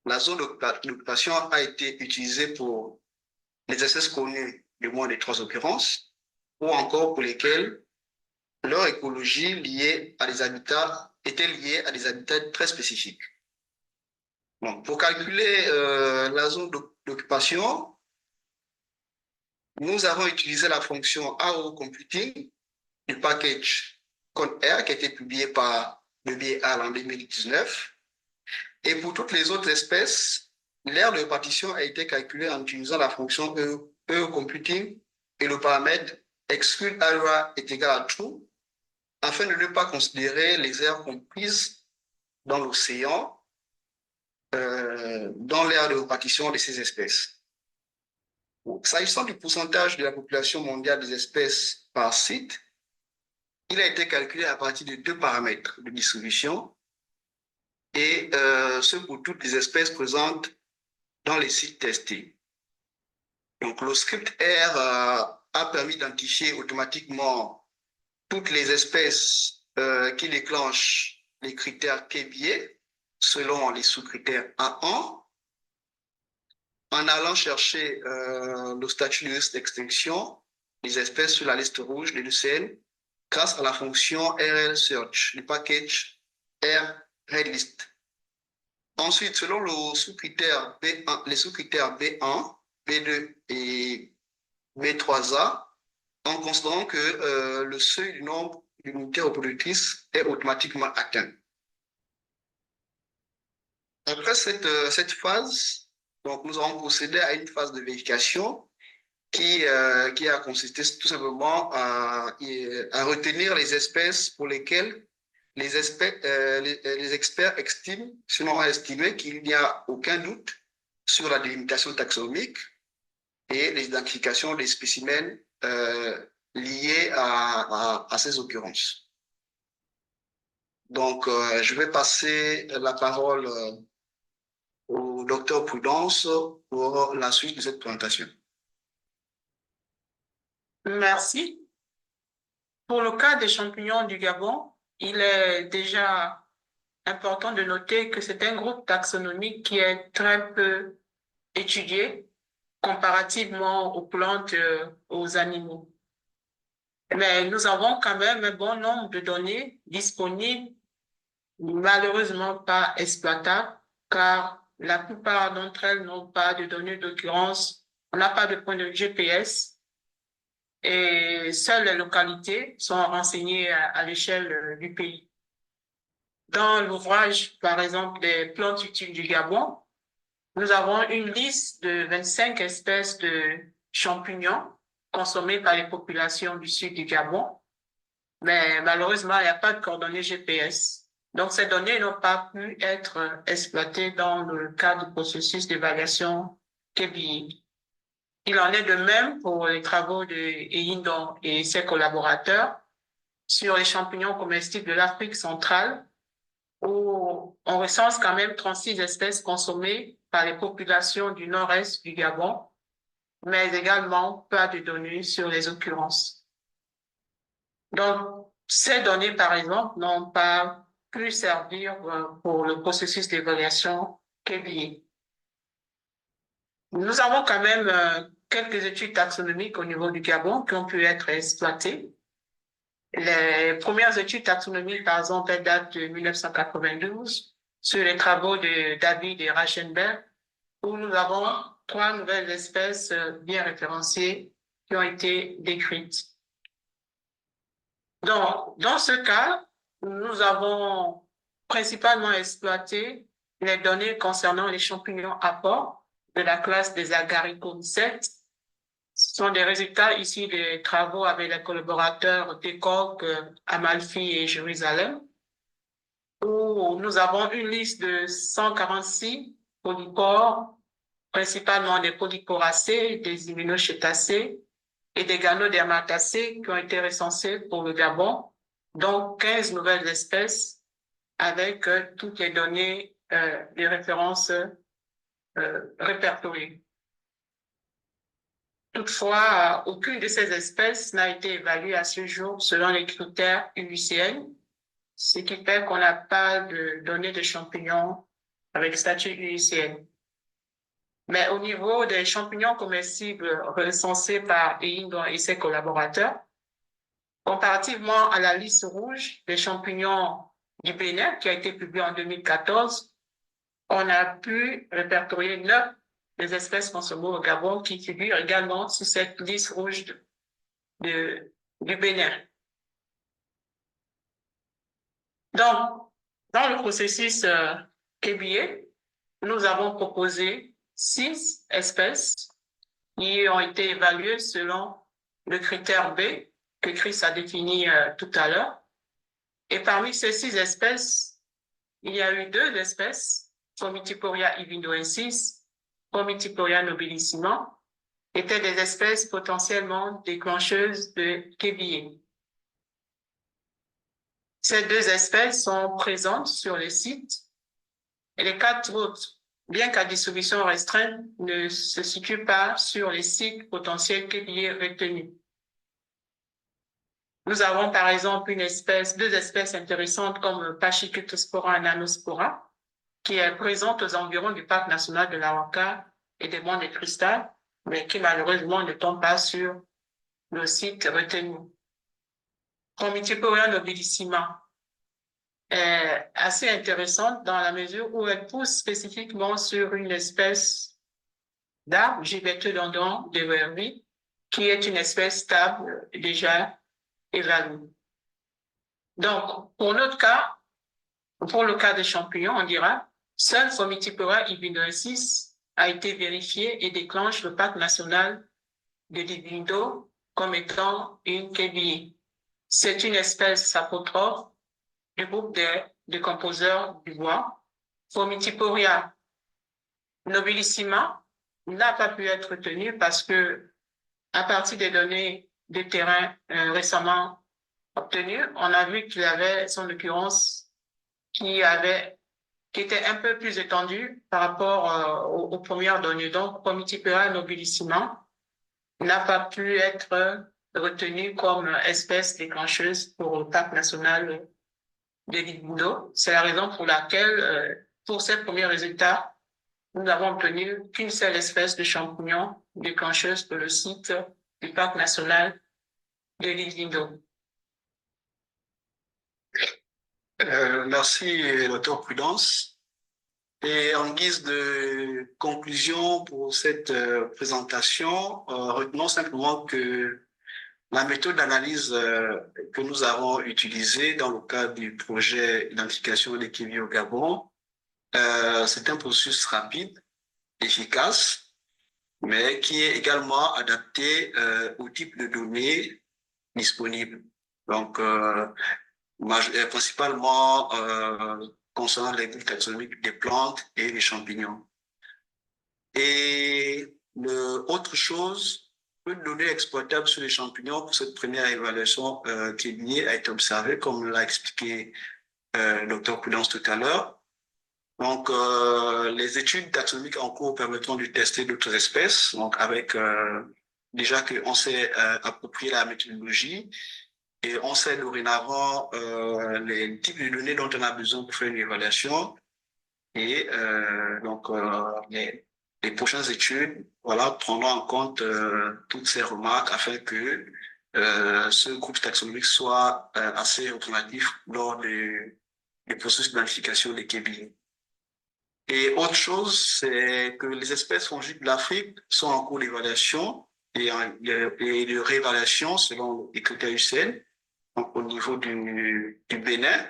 La zone d'occupation a été utilisée pour les espèces connues de moins de 3 occurrences ou encore pour lesquelles leur écologie liée à des habitats était liée à des habitats très spécifiques. Donc, pour calculer la zone d'occupation, nous avons utilisé la fonction AO Computing du package CONR qui a été publié par Levier Hall en 2019. Et pour toutes les autres espèces, l'aire de répartition a été calculée en utilisant la fonction AO Computing et le paramètre exclude area est égal à true afin de ne pas considérer les aires comprises dans l'océan dans l'aire de répartition de ces espèces. S'agissant du pourcentage de la population mondiale des espèces par site, il a été calculé à partir de 2 paramètres de distribution et ce pour toutes les espèces présentes dans les sites testés. Donc le script R a permis d'identifier automatiquement toutes les espèces qui déclenchent les critères KBA selon les sous-critères A1 en allant chercher le statut de risque d'extinction des espèces sur la liste rouge de l'UCN grâce à la fonction RL Search du package RRedList. Ensuite, selon le sous-critère B1, les sous-critères B1, B2 et B3A, en considérant que le seuil du nombre d'unités reproductrices est automatiquement atteint. Après cette phase, donc nous avons procédé à une phase de vérification qui a consisté tout simplement à retenir les espèces pour lesquelles les experts estiment, sinon à estimer qu'il n'y a aucun doute sur la délimitation taxonomique et l'identification des spécimens liées à ces occurrences. Donc, je vais passer la parole au docteur Prudence pour la suite de cette présentation. Merci. Pour le cas des champignons du Gabon, il est déjà important de noter que c'est un groupe taxonomique qui est très peu étudié comparativement aux plantes, aux animaux. Mais nous avons quand même un bon nombre de données disponibles, malheureusement pas exploitables, car la plupart d'entre elles n'ont pas de données d'occurrence, on n'a pas de point de GPS, et seules les localités sont renseignées à l'échelle du pays. Dans l'ouvrage, par exemple, des plantes utiles du Gabon, nous avons une liste de 25 espèces de champignons consommés par les populations du sud du Gabon, mais malheureusement, il n'y a pas de coordonnées GPS. Donc, ces données n'ont pas pu être exploitées dans le cadre du processus d'évaluation KBI. Il en est de même pour les travaux de Eyindon et ses collaborateurs sur les champignons comestibles de l'Afrique centrale, où on recense quand même 36 espèces consommées par les populations du nord-est du Gabon, mais également pas de données sur les occurrences. Donc, ces données, par exemple, n'ont pas pu servir pour le processus d'évaluation KBI. Nous avons quand même quelques études taxonomiques au niveau du Gabon qui ont pu être exploitées. Les premières études taxonomiques, par exemple, elles datent de 1992 sur les travaux de David et Rachenberg, où nous avons 3 nouvelles espèces bien référenciées qui ont été décrites. Donc, dans ce cas, nous avons principalement exploité les données concernant les champignons à port de la classe des Agaricomycètes. Ce sont des résultats issus des travaux avec les collaborateurs d'ECOC, Amalfi et Jérusalem, où nous avons une liste de 146 polypores, principalement des polyporacées, des immunochétacées et des ganodermatacées qui ont été recensés pour le Gabon, donc 15 nouvelles espèces avec toutes les données de référence répertoriées. Toutefois, aucune de ces espèces n'a été évaluée à ce jour selon les critères UICN, ce qui fait qu'on n'a pas de données de champignons avec statut UICN. Mais au niveau des champignons comestibles recensés par Eyindon et ses collaborateurs, comparativement à la liste rouge des champignons du Bénin qui a été publiée en 2014, on a pu répertorier 9 des espèces consommées au Gabon qui figurent également sur cette liste rouge du Bénin. Donc, dans le processus KBA, nous avons proposé 6 espèces qui ont été évaluées selon le critère B que Chris a défini tout à l'heure. Et parmi ces 6 espèces, il y a eu 2 espèces, Fomitiphoria ibindoensis, Fomitiphoria nobilissima, étaient des espèces potentiellement déclencheuses de KBA. Ces 2 espèces sont présentes sur le site et les 4 autres, bien qu'à distribution restreinte, ne se situent pas sur les sites potentiels KBA retenus. Nous avons par exemple 2 espèces intéressantes comme Pachycultospora nanospora, qui est présente aux environs du parc national de la Ouaka et des monts de Cristal, mais qui malheureusement ne tombe pas sur le site retenu. Fomitiphoria nobilissima est assez intéressante dans la mesure où elle pousse spécifiquement sur une espèce d'arbre, Gibetodendron de Vervi, qui est une espèce stable déjà évaluée. Donc, pour notre cas, pour le cas des champignons, on dira, seul Fomitiphoria ibindoensis a été vérifié et déclenche le parc national de Divindo comme étant une KBA. C'est une espèce sapotrophe du groupe des décomposeurs du bois. Fomitiphoria nobilissima n'a pas pu être retenue parce que, à partir des données des terrains récemment obtenus. On a vu qu'il y avait son occurrence qui était un peu plus étendue par rapport aux premières données. Donc, Comitipera nobilissima n'a pas pu être retenu comme espèce déclencheuse pour le parc national de Liguindo. C'est la raison pour laquelle, pour ces premiers résultats, nous n'avons obtenu qu'une seule espèce de champignon déclencheuse pour le site du parc national de Liguindo. Merci, Dr. Prudence. Et en guise de conclusion pour cette présentation, retenons simplement que la méthode d'analyse que nous avons utilisée dans le cadre du projet d'identification des kiwis au Gabon, c'est un processus rapide, efficace, mais qui est également adapté au type de données disponibles. Donc, principalement concernant les groupes taxonomiques des plantes et des champignons. Et autre chose, peu de données exploitables sur les champignons pour cette première évaluation qui est liée a été observée, comme l'a expliqué Dr. Prudence tout à l'heure. Donc, les études taxonomiques en cours permettront de tester d'autres espèces, donc avec déjà qu'on s'est approprié la méthodologie et on sait dorénavant les types de données dont on a besoin pour faire une évaluation et donc les prochaines études prendront en compte toutes ces remarques afin que ce groupe taxonomique soit assez représentatif lors du processus d'identification des KBI. Et autre chose, c'est que les espèces fongiques de l'Afrique sont en cours d'évaluation et de réévaluation selon les critères UCN, donc au niveau du Bénin.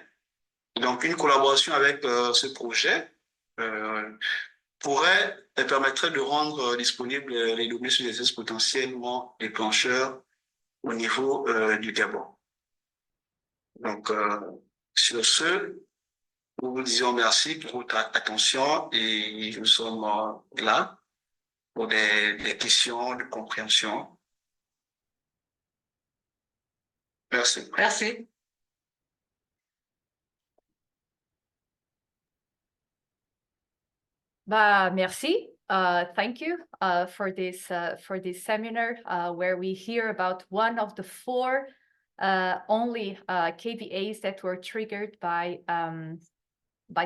Donc, une collaboration avec ce projet permettrait de rendre disponibles les données sur les espèces potentiellement déclencheurs au niveau du Gabon. Donc, sur ce, nous vous disons merci pour votre attention et nous sommes là pour des questions de compréhension. Merci. Merci. Merci. Thank you for this seminar where we hear about one of the four only KVAs that were triggered by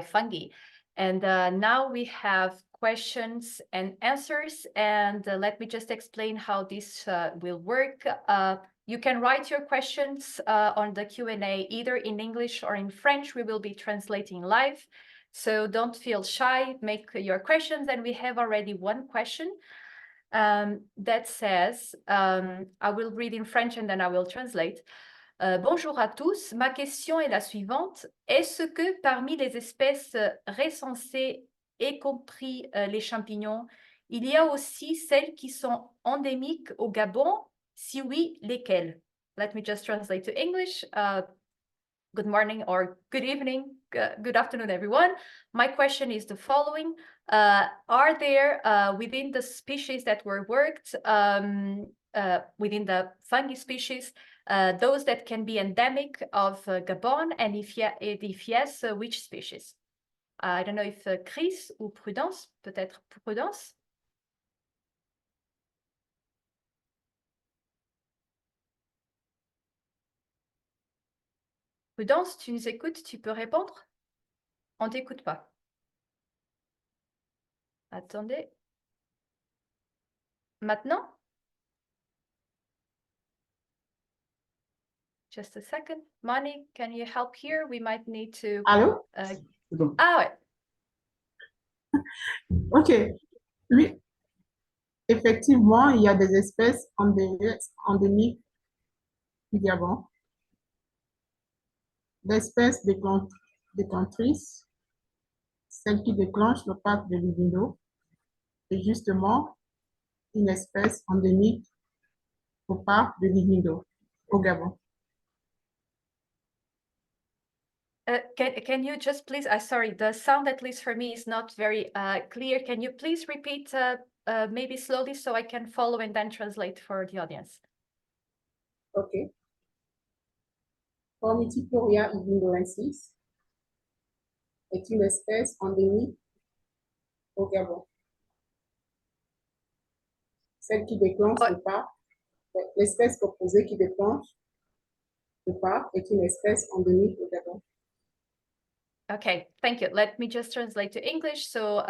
fungi. And now we have questions and answers. And let me just explain how this will work. You can write your questions on the Q&A either in English or in French. We will be translating live. So don't feel shy, make your questions. And we have already one question that says, I will read in French and then I will translate. Bonjour à tous, ma question est la suivante. Est-ce que parmi les espèces recensées, y compris les champignons, il y a aussi celles qui sont endémiques au Gabon? Si oui, lesquelles? Let me just translate to English. Good morning or good evening, good afternoon, everyone. My question is the following. Are there, within the species that were worked, within the fungi species, those that can be endemic of Gabon? And if yes, which species? I don't know if Chris ou Prudence, peut-être Prudence? Prudence, tu nous écoutes, tu peux répondre? On ne t'écoute pas. Attendez. Maintenant? Just a second. Mani, can you help here? We might need to... Allô? Ah ouais. Ok. Oui, effectivement, il y a des espèces endémiques du Gabon. L'espèce déclentrice, celle qui déclenche le parc de Liguindo, est justement une espèce endémique au parc de Liguindo, au Gabon. Can you just please, sorry, the sound at least for me is not very clear. Can you please repeat maybe slowly so I can follow and then translate for the audience? OK. Ornithiporia ibindoensis est une espèce endémique au Gabon. Celle qui déclenche le parc, l'espèce proposée qui déclenche le parc est une espèce endémique au Gabon. Okay, thank you. Let me just translate to English. So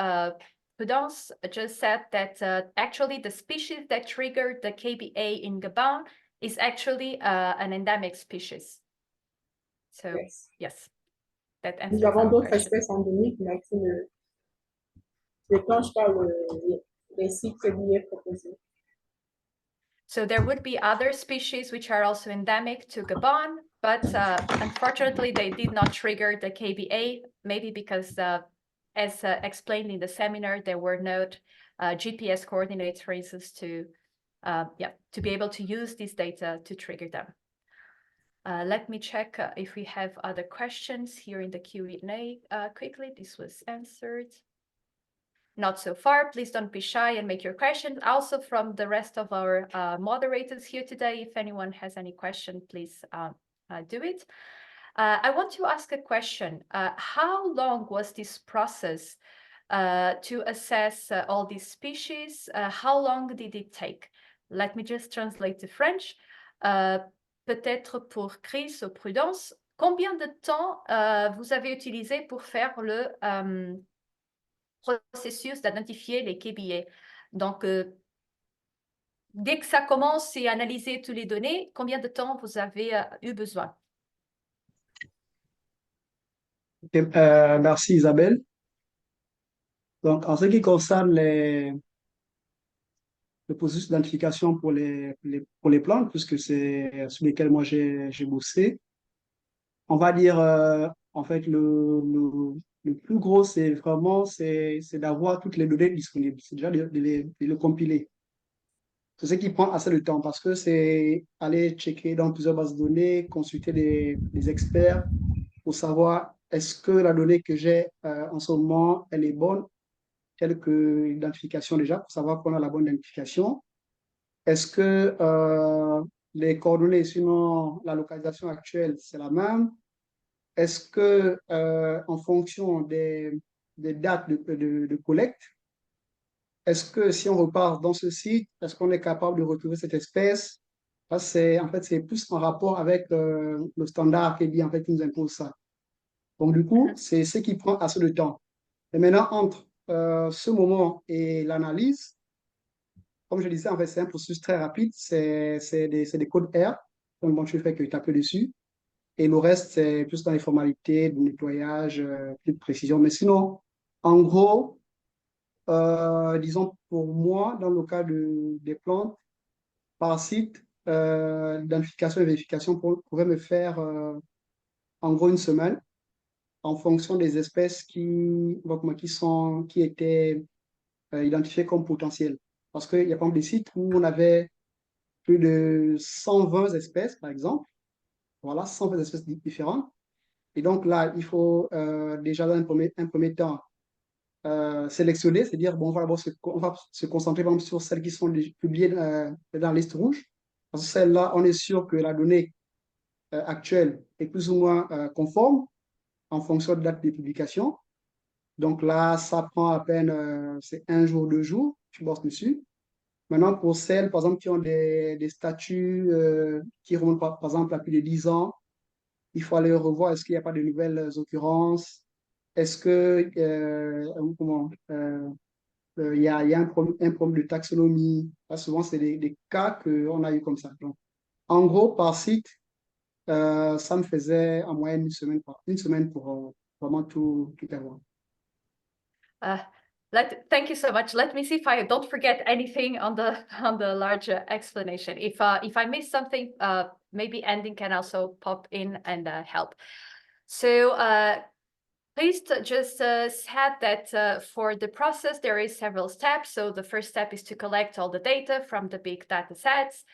Prudence just said that actually the species that triggered the KBA in Gabon is actually an endemic species. So yes, that answers Nous avons our d'autres question. espèces endémiques, mais qui ne déclenchent pas les cycles KBA proposés. So there would be other species which are also endemic to Gabon, but unfortunately they did not trigger the KBA, maybe because as explained in the seminar, there were no GPS coordinates, for instance, to be able to use this data to trigger them. Let me check if we have other questions here in the Q&A quickly. This was answered. Not so far. Please don't be shy and make your questions. Also from the rest of our moderators here today, if anyone has any question, please do it. I want to ask a question. How long was this process to assess all these species? How long did it take? Let me just translate to French. Peut-être pour Chris ou Prudence, combien de temps vous avez utilisé pour faire le processus d'identifier les KBA? Donc, dès que ça commence et analyser toutes les données, combien de temps vous avez eu besoin? Merci Isabelle. Donc, en ce qui concerne le processus d'identification pour les plantes, puisque c'est sur lesquels moi j'ai bossé, on va dire, en fait, le plus gros, c'est vraiment d'avoir toutes les données disponibles. C'est déjà de le compiler. C'est ce qui prend assez de temps parce que c'est aller checker dans plusieurs bases de données, consulter des experts pour savoir est-ce que la donnée que j'ai en ce moment, elle est bonne, telle que l'identification déjà, pour savoir qu'on a la bonne identification. Est-ce que les coordonnées, sinon la localisation actuelle, c'est la même? Est-ce que en fonction des dates de collecte, est-ce que si on repart dans ce site, est-ce qu'on est capable de retrouver cette espèce? En fait, c'est plus en rapport avec le standard qui en fait, qui nous impose ça. Donc, du coup, c'est ce qui prend assez de temps. Et maintenant, entre ce moment et l'analyse, comme je disais, en fait, c'est un processus très rapide. C'est des codes R. Donc, bon, tu fais que taper dessus. Et le reste, c'est plus dans les formalités, de nettoyage, plus de précision. Mais sinon, en gros, disons pour moi, dans le cas des plantes, par site, l'identification et vérification pourrait me faire en gros une semaine en fonction des espèces qui étaient identifiées comme potentielles. Parce qu'il y a pas des sites où on avait plus de 120 espèces, par exemple. Voilà, 120 espèces différentes. Et donc là, il faut déjà dans un premier temps sélectionner, c'est-à-dire, bon, on va se concentrer par exemple, sur celles qui sont publiées dans la liste rouge. Parce que celle-là, on est sûr que la donnée actuelle est plus ou moins conforme en fonction de date de publication. Donc là, ça prend à peine, c'est 1 jour, 2 jours, tu bosses dessus. Maintenant, pour celles, par exemple, qui ont des statuts qui remontent, par exemple, à plus de 10 ans, il faut aller revoir, est-ce qu'il n'y a pas de nouvelles occurrences? Est-ce que, il y a un problème de taxonomie? Là, souvent, c'est des cas qu'on a eu comme ça. Donc, en gros, par site, ça me faisait en moyenne une semaine pour vraiment tout avoir. Thank you so much. Let me see if I don't forget anything on the larger explanation. If I miss something, maybe Andy can also pop in and help. So please just said that for the process there is several steps. So the first step is to collect all the data from the big data sets.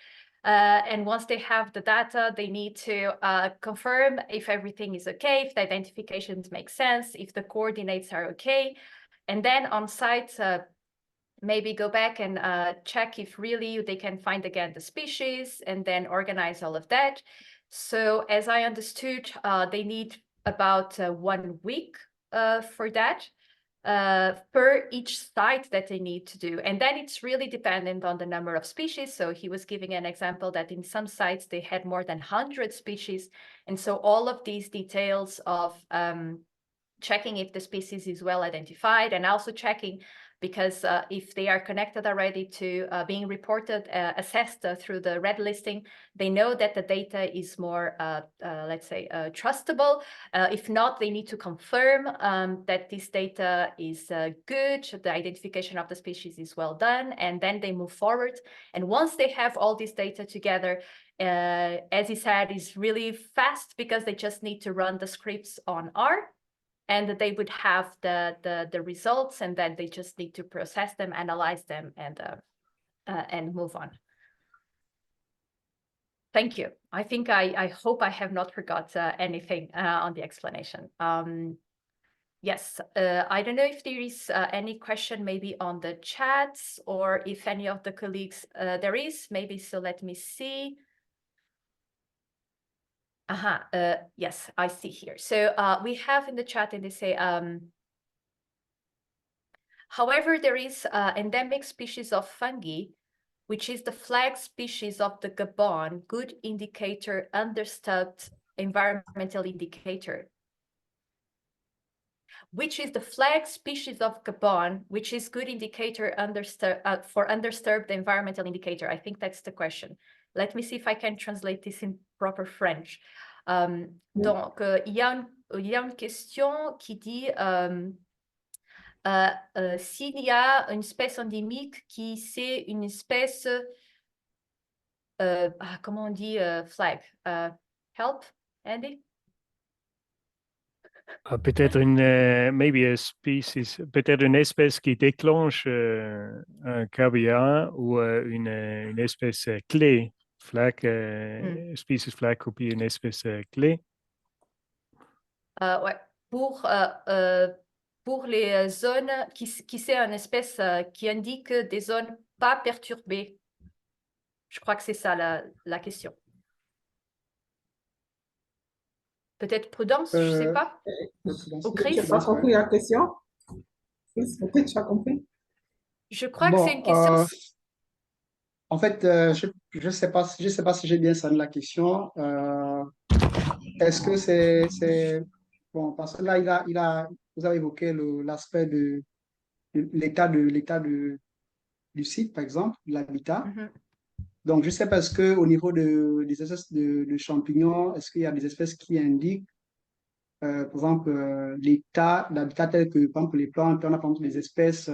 And once they have the data, they need to confirm if everything is okay, if the identifications make sense, if the coordinates are okay. And then on site, maybe go back and check if really they can find again the species and then organize all of that. So as I understood, they need about 1 week for that per each site that they need to do. And then it's really dependent on the number of species. So he was giving an example that in some sites they had more than 100 species. And so all of these details of checking if the species is well identified and also checking because if they are connected already to being reported, assessed through the red listing, they know that the data is more, let's say, trustable. If not, they need to confirm that this data is good, the identification of the species is well done, and then they move forward. And once they have all this data together, as he said, is really fast because they just need to run the scripts on R. And that they would have the results, and then they just need to process them, analyze them, and move on. Thank you. I think I hope I have not forgot anything on the explanation. Yes, I don't know if there is any question maybe on the chats or if any of the colleagues there is maybe. So let me see. Yes, I see here. So we have in the chat and they say, however, there is endemic species of fungi, which is the flag species of the Gabon, good indicator, undisturbed environmental indicator. Which is the flag species of Gabon, which is good indicator for undisturbed environmental indicator. I think that's the question. Let me see if I can translate this in proper French. Donc, il y a une question qui dit s'il y a une espèce endémique qui c'est une espèce, comment on dit flag? Help, Andy? Peut-être maybe a species, peut-être une espèce qui déclenche un KBA ou une espèce clé, flag, species flag could be une espèce clé. Ouais, pour les zones qui c'est une espèce qui indique des zones pas perturbées. Je crois que c'est ça la question. Peut-être prudence, je ne sais pas. Ou Chris? Je n'ai pas compris la question. Chris, peut-être tu as compris. Je crois que c'est une question. En fait, je sais pas si j'ai bien cerné la question. Est-ce que c'est bon, parce que là, vous avez évoqué l'aspect de l'état du site, par exemple, de l'habitat. Donc, je ne sais pas, est-ce qu'au niveau des espèces de champignons, est-ce qu'il y a des espèces qui indiquent, par exemple, l'état d'habitat tel que, par exemple, les plantes, on a par exemple des espèces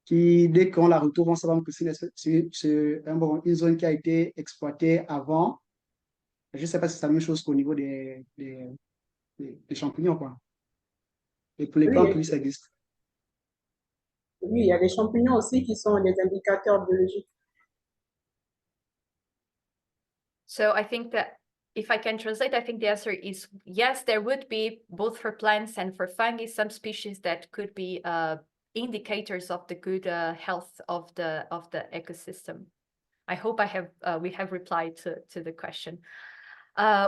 qui, dès qu'on la retrouve, on sait que c'est une zone qui a été exploitée avant. Je ne sais pas si c'est la même chose qu'au niveau des champignons, quoi. Et pour les plantes, oui, ça existe. Oui, il y a des champignons aussi qui sont des indicateurs biologiques. So I think that if I can translate, I think the answer is yes, there would be both for plants and for fungi, some species that could be indicators of the good health of the ecosystem. I hope we have replied to the question.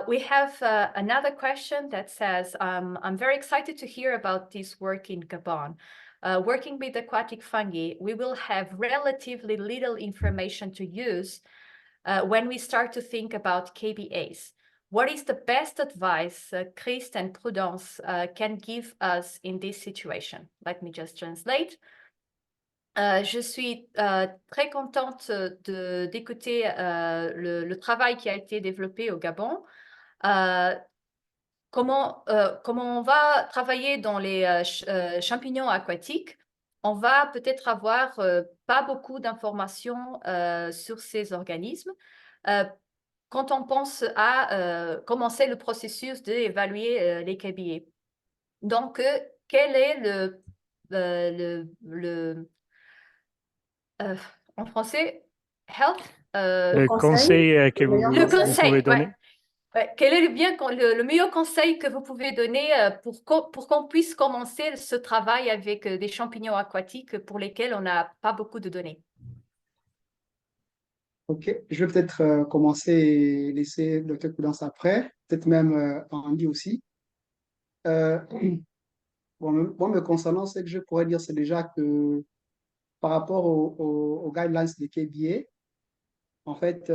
We have another question that says, I'm very excited to hear about this work in Gabon. Working with aquatic fungi, we will have relatively little information to use when we start to think about KBAs. What is the best advice Christ and Prudence can give us in this situation? Let me just translate. Je suis très contente d'écouter le travail qui a été développé au Gabon. Comment on va travailler dans les champignons aquatiques, on va peut-être avoir pas beaucoup d'informations sur ces organismes quand on pense à commencer le processus d'évaluer les KBA. Donc, quel est en français, health? Le conseil que vous pouvez donner. Ouais. Quel est le meilleur conseil que vous pouvez donner pour qu'on puisse commencer ce travail avec des champignons aquatiques pour lesquels on n'a pas beaucoup de données? Ok, je vais peut-être commencer et laisser le Dr. Prudence après, peut-être même Andy aussi. Euh, moi, me concernant, ce que je pourrais dire, c'est déjà que par rapport aux guidelines de KBA, en fait,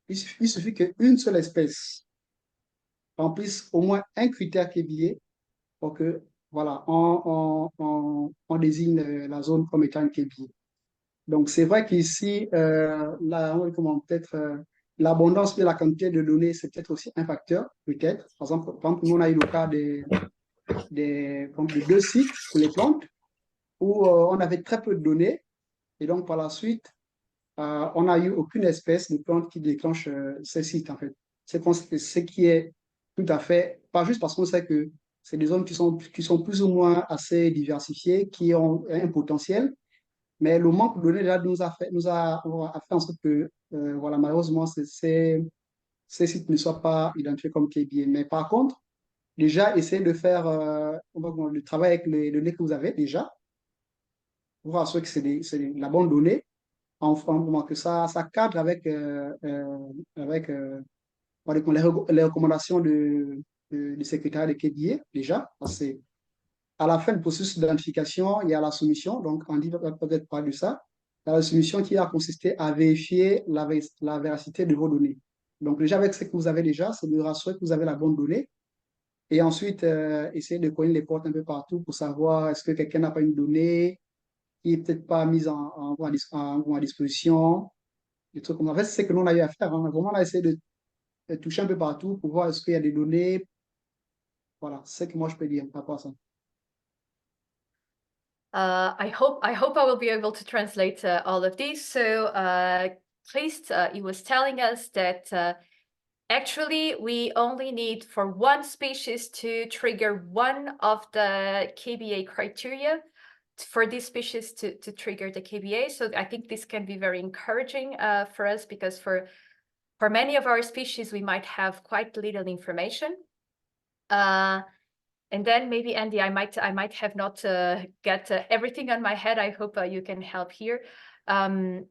il suffit qu'une seule espèce remplisse au moins un critère KBA pour que, voilà, on désigne la zone comme étant une KBA. Donc, c'est vrai qu'ici, peut-être l'abondance et la quantité de données, c'est peut-être aussi un facteur, peut-être. Par exemple, nous, on a eu le cas de 2 sites pour les plantes où on avait très peu de données. Et donc, par la suite, on n'a eu aucune espèce de plante qui déclenche ces sites, en fait. Ce qui est tout à fait, pas juste parce qu'on sait que c'est des zones qui sont plus ou moins assez diversifiées, qui ont un potentiel, mais le manque de données là, a fait en sorte que, voilà, malheureusement, ces sites ne soient pas identifiés comme KBA. Mais par contre, déjà, essayez de faire le travail avec les données que vous avez déjà, pour voir que c'est la bonne donnée, que ça cadre avec les recommandations du secrétaire de KBA, déjà. Parce que à la fin du processus d'identification, il y a la soumission. Donc, Andy va peut-être parler de ça. Il y a la soumission qui a consisté à vérifier la véracité de vos données. Donc, déjà, avec ce que vous avez déjà, c'est de rassurer que vous avez la bonne donnée. Et ensuite, essayer de cogner les portes un peu partout pour savoir est-ce que quelqu'un n'a pas une donnée qui n'est peut-être pas mise à disposition. Des trucs comme ça. En fait, c'est ce que nous, on a eu à faire. Hein. Vraiment, on a essayé de toucher un peu partout pour voir est-ce qu'il y a des données. Voilà, c'est ce que moi, je peux dire par rapport à ça. I hope I will be able to translate all of these. So Christ, he was telling us that actually we only need for one species to trigger one of the KBA criteria for this species to trigger the KBA. So I think this can be very encouraging for us, because for many of our species, we might have quite little information. And then maybe, Andy, I might have not get everything on my head. I hope you can help here. Can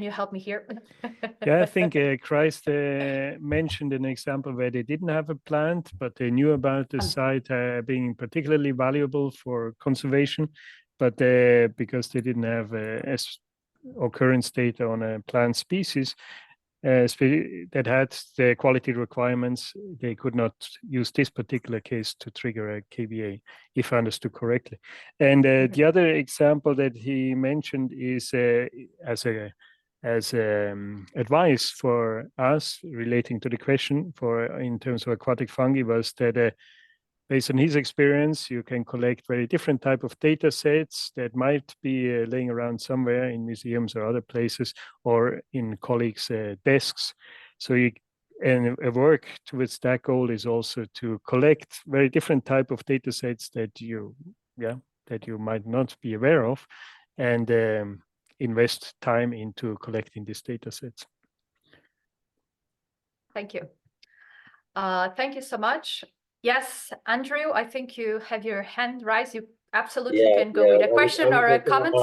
you help me here? Yeah, I think Christ mentioned an example where they didn't have a plant, but they knew about the site being particularly valuable for conservation, but because they didn't have occurrence data on a plant species that had the quality requirements, they could not use this particular case to trigger a KBA, if I understood correctly. And the other example that he mentioned is as advice for us relating to the question in terms of aquatic fungi was that based on his experience, you can collect very different type of data sets that might be laying around somewhere in museums or other places or in colleagues' desks. So a work towards that goal is also to collect very different type of data sets that you might not be aware of, and invest time into collecting these data sets. Thank you. Thank you so much. Yes, Andrew, I think you have your hand raised. You absolutely can go with a question or a comment.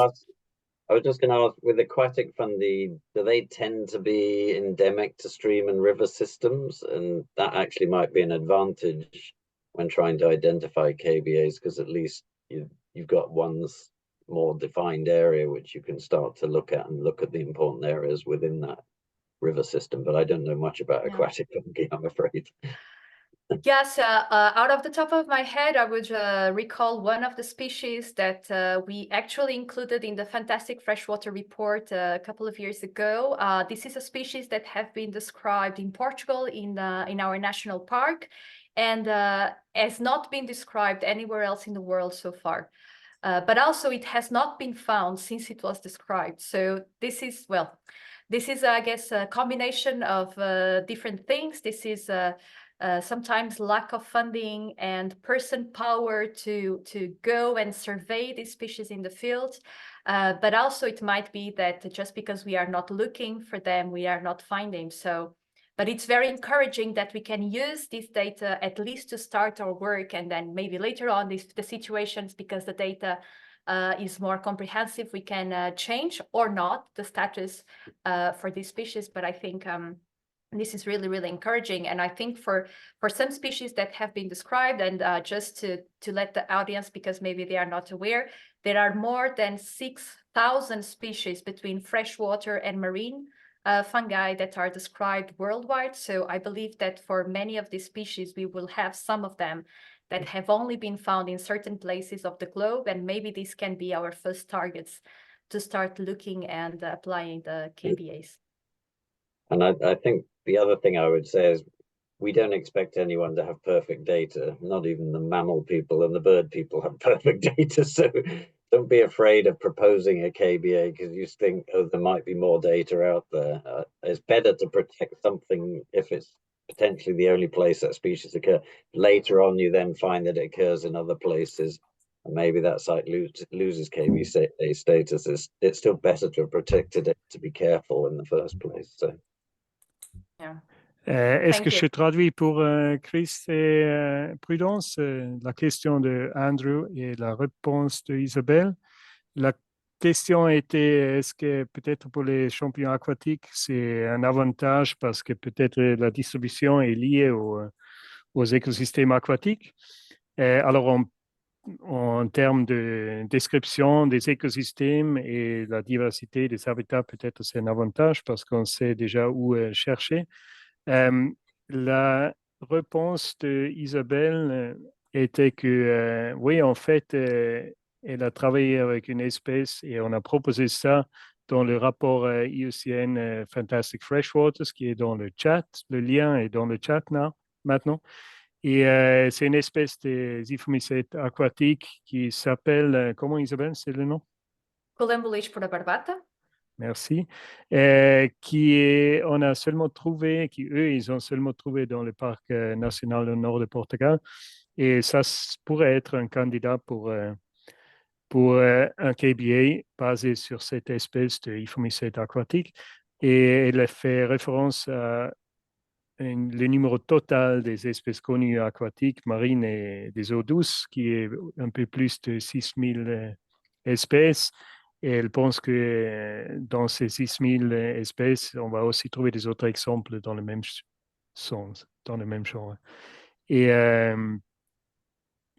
I was just going to ask, with aquatic fungi, do they tend to be endemic to stream and river systems? And that actually might be an advantage when trying to identify KBAs, because at least you've got one's more defined area which you can start to look at and look at the important areas within that river system. But I don't know much about aquatic fungi, I'm afraid. Yes, out of the top of my head, I would recall one of the species that we actually included in the Fantastic Freshwater Report a couple of years ago. This is a species that have been described in Portugal in our national park, and has not been described anywhere else in the world so far. But also it has not been found since it was described. So this is, I guess, a combination of different things. This is sometimes lack of funding and person power to go and survey these species in the field. But also it might be that just because we are not looking for them, we are not finding. But it's very encouraging that we can use this data at least to start our work, and then maybe later on the situations, because the data is more comprehensive, we can change or not the status for these species. But I think this is really, really encouraging. And I think for some species that have been described, and just to let the audience, because maybe they are not aware, there are more than 6,000 species between freshwater and marine fungi that are described worldwide. So I believe that for many of these species, we will have some of them that have only been found in certain places of the globe, and maybe these can be our first targets to start looking and applying the KBAs. And I think the other thing I would say is we don't expect anyone to have perfect data. Not even the mammal people and the bird people have perfect data. So don't be afraid of proposing a KBA because you think, oh, there might be more data out there. It's better to protect something if it's potentially the only place that species occur. Later on, you then find that it occurs in other places, and maybe that site loses KBA status. It's still better to have protected it, to be careful in the first place. So. Yeah. Est-ce que je traduis pour Chris et Prudence la question de Andrew et la réponse de Isabelle? La question était, est-ce que peut-être pour les champignons aquatiques, c'est un avantage parce que peut-être la distribution est liée aux écosystèmes aquatiques? Alors, en termes de description des écosystèmes et la diversité des habitats, peut-être c'est un avantage parce qu'on sait déjà où chercher. La réponse d'Isabelle était que, oui, en fait, elle a travaillé avec une espèce et on a proposé ça dans le rapport IUCN Fantastic Freshwaters qui est dans le chat. Le lien est dans le chat maintenant. Et c'est une espèce de Xiphomycete aquatique qui s'appelle, comment Isabelle, c'est le nom? Columbuliche pura barbata. Merci. On a seulement trouvé, ils ont seulement trouvé dans le parc national au nord de Portugal. Et ça pourrait être un candidat pour un KBA basé sur cette espèce de Xiphomycete aquatique. Et elle fait référence à le numéro total des espèces connues aquatiques, marines et des eaux douces, qui est un peu plus de 6000 espèces. Et elle pense que dans ces 6000 espèces, on va aussi trouver des autres exemples dans le même sens, dans le même genre. Et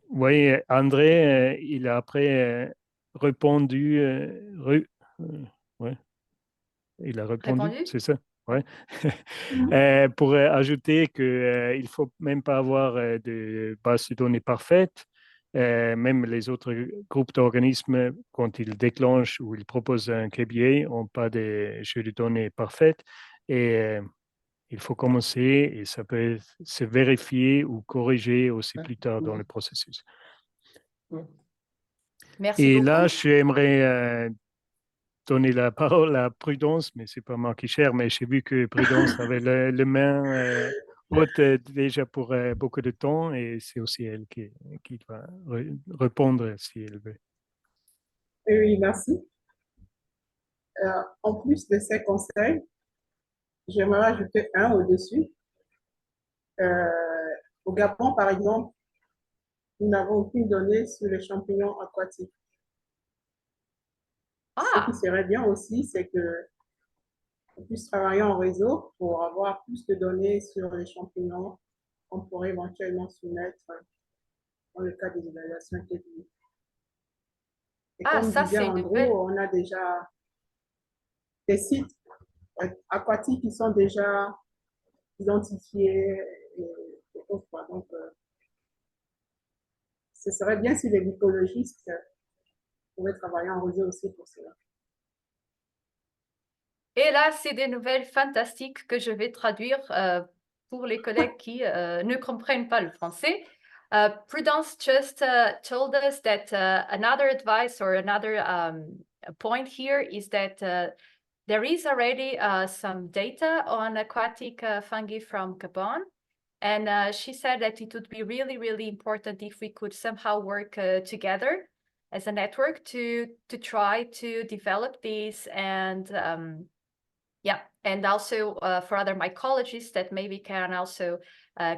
oui, André, il a après répondu. Ouais. Il a répondu, c'est ça? Ouais. Pour ajouter qu'il ne faut même pas avoir de base de données parfaite. Même les autres groupes d'organismes, quand ils déclenchent ou ils proposent un KBA, n'ont pas de jeu de données parfaite. Et il faut commencer et ça peut se vérifier ou corriger aussi plus tard dans le processus. Merci et beaucoup. Là, j'aimerais donner la parole à Prudence, mais ce n'est pas moi qui cherche, mais j'ai vu que Prudence avait le main haute déjà pour beaucoup de temps et c'est aussi elle qui va répondre si elle veut. Oui, merci. En plus de ces conseils, j'aimerais ajouter un au-dessus. Au Gabon, par exemple, nous n'avons aucune donnée sur les champignons aquatiques. Ce qui serait bien aussi, c'est qu'on puisse travailler en réseau pour avoir plus de données sur les champignons qu'on pourrait éventuellement soumettre dans le cas des évaluations techniques. Et comme disait Andrew, on a déjà des sites aquatiques qui sont déjà identifiés et autres. Donc, ce serait bien si les mycologistes pouvaient travailler en réseau aussi pour cela. Et là, c'est des nouvelles fantastiques que je vais traduire pour les collègues qui ne comprennent pas le français. Prudence just told us that another advice or another point here is that there is already some data on aquatic fungi from Gabon. And she said that it would be really, really important if we could somehow work together as a network to try to develop this, and yeah, and also for other mycologists that maybe can also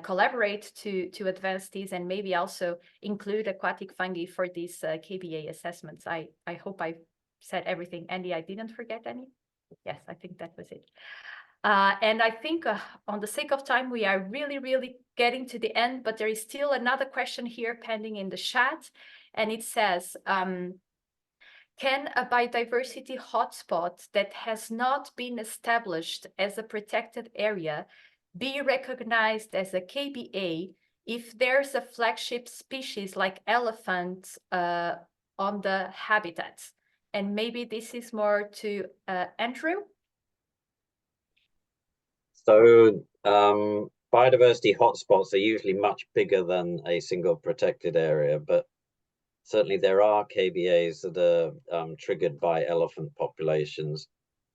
collaborate to advance these, and maybe also include aquatic fungi for these KBA assessments. I hope I said everything. Andy, I didn't forget any? Yes, I think that was it. And I think on the sake of time, we are really, really getting to the end, but there is still another question here pending in the chat. And it says, can a biodiversity hotspot that has not been established as a protected area be recognized as a KBA if there's a flagship species like elephant on the habitat? And maybe this is more to Andrew. So biodiversity hotspots are usually much bigger than a single protected area, but certainly there are KBAs that are triggered by elephant populations.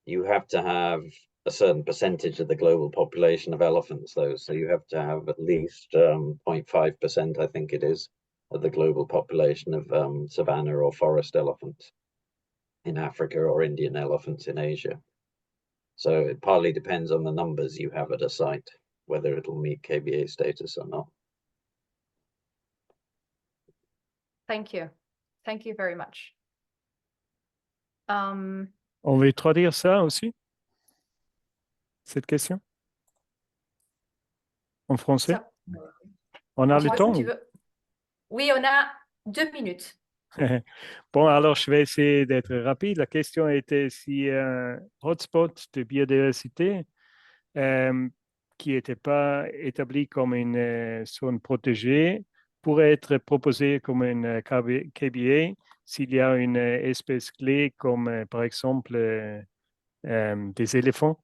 You have to have a certain percentage of the global population of elephants, though. So you have to have at least 0.5%, I think it is, of the global population of savanna or forest elephants in Africa, or Indian elephants in Asia. So it partly depends on the numbers you have at a site, whether it'll meet KBA status or not. Thank you. Thank you very much. On veut traduire ça aussi, cette question, en français? On a le temps? Oui, on a 2 minutes. Bon, alors je vais essayer d'être rapide. La question était si un hotspot de biodiversité qui n'était pas établi comme une zone protégée pourrait être proposé comme une KBA s'il y a une espèce clé comme par exemple des éléphants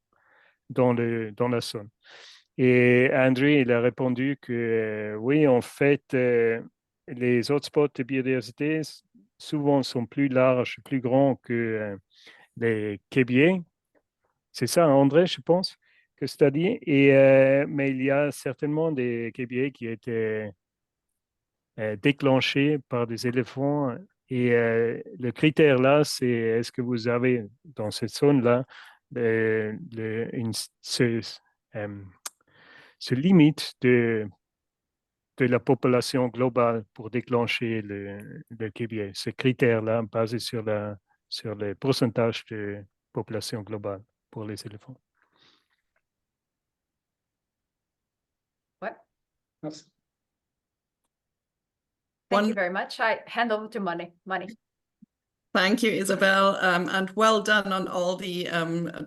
dans la zone. Et Andrew, il a répondu que oui, en fait, les hotspots de biodiversité souvent sont plus larges, plus grands que les KBA. C'est ça, André, je pense, que c'est-à-dire. Mais il y a certainement des KBA qui étaient déclenchés par des éléphants. Et le critère là, c'est est-ce que vous avez dans cette zone-là ce limite de la population globale pour déclencher le KBA. Ce critère-là, basé sur le pourcentage de population globale pour les éléphants. Ouais. Merci. Thank you very much. I hand over to Mani. Thank you, Isabel, and well done on all the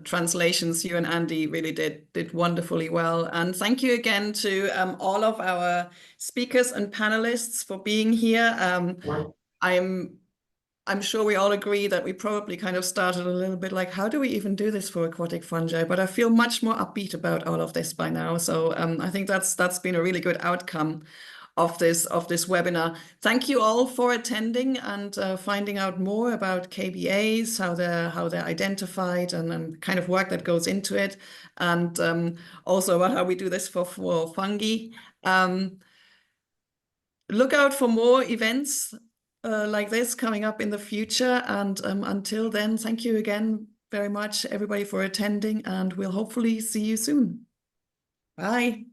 translations. You and Andy really did wonderfully well. And thank you again to all of our speakers and panelists for being here. I'm sure we all agree that we probably kind of started a little bit like, how do we even do this for aquatic fungi? But I feel much more upbeat about all of this by now. So I think that's been a really good outcome of this webinar. Thank you all for attending and finding out more about KBAs, how they're identified, and kind of work that goes into it, and also about how we do this for fungi. Look out for more events like this coming up in the future, and until then, thank you again very much, everybody, for attending, and we'll hopefully see you soon. Bye.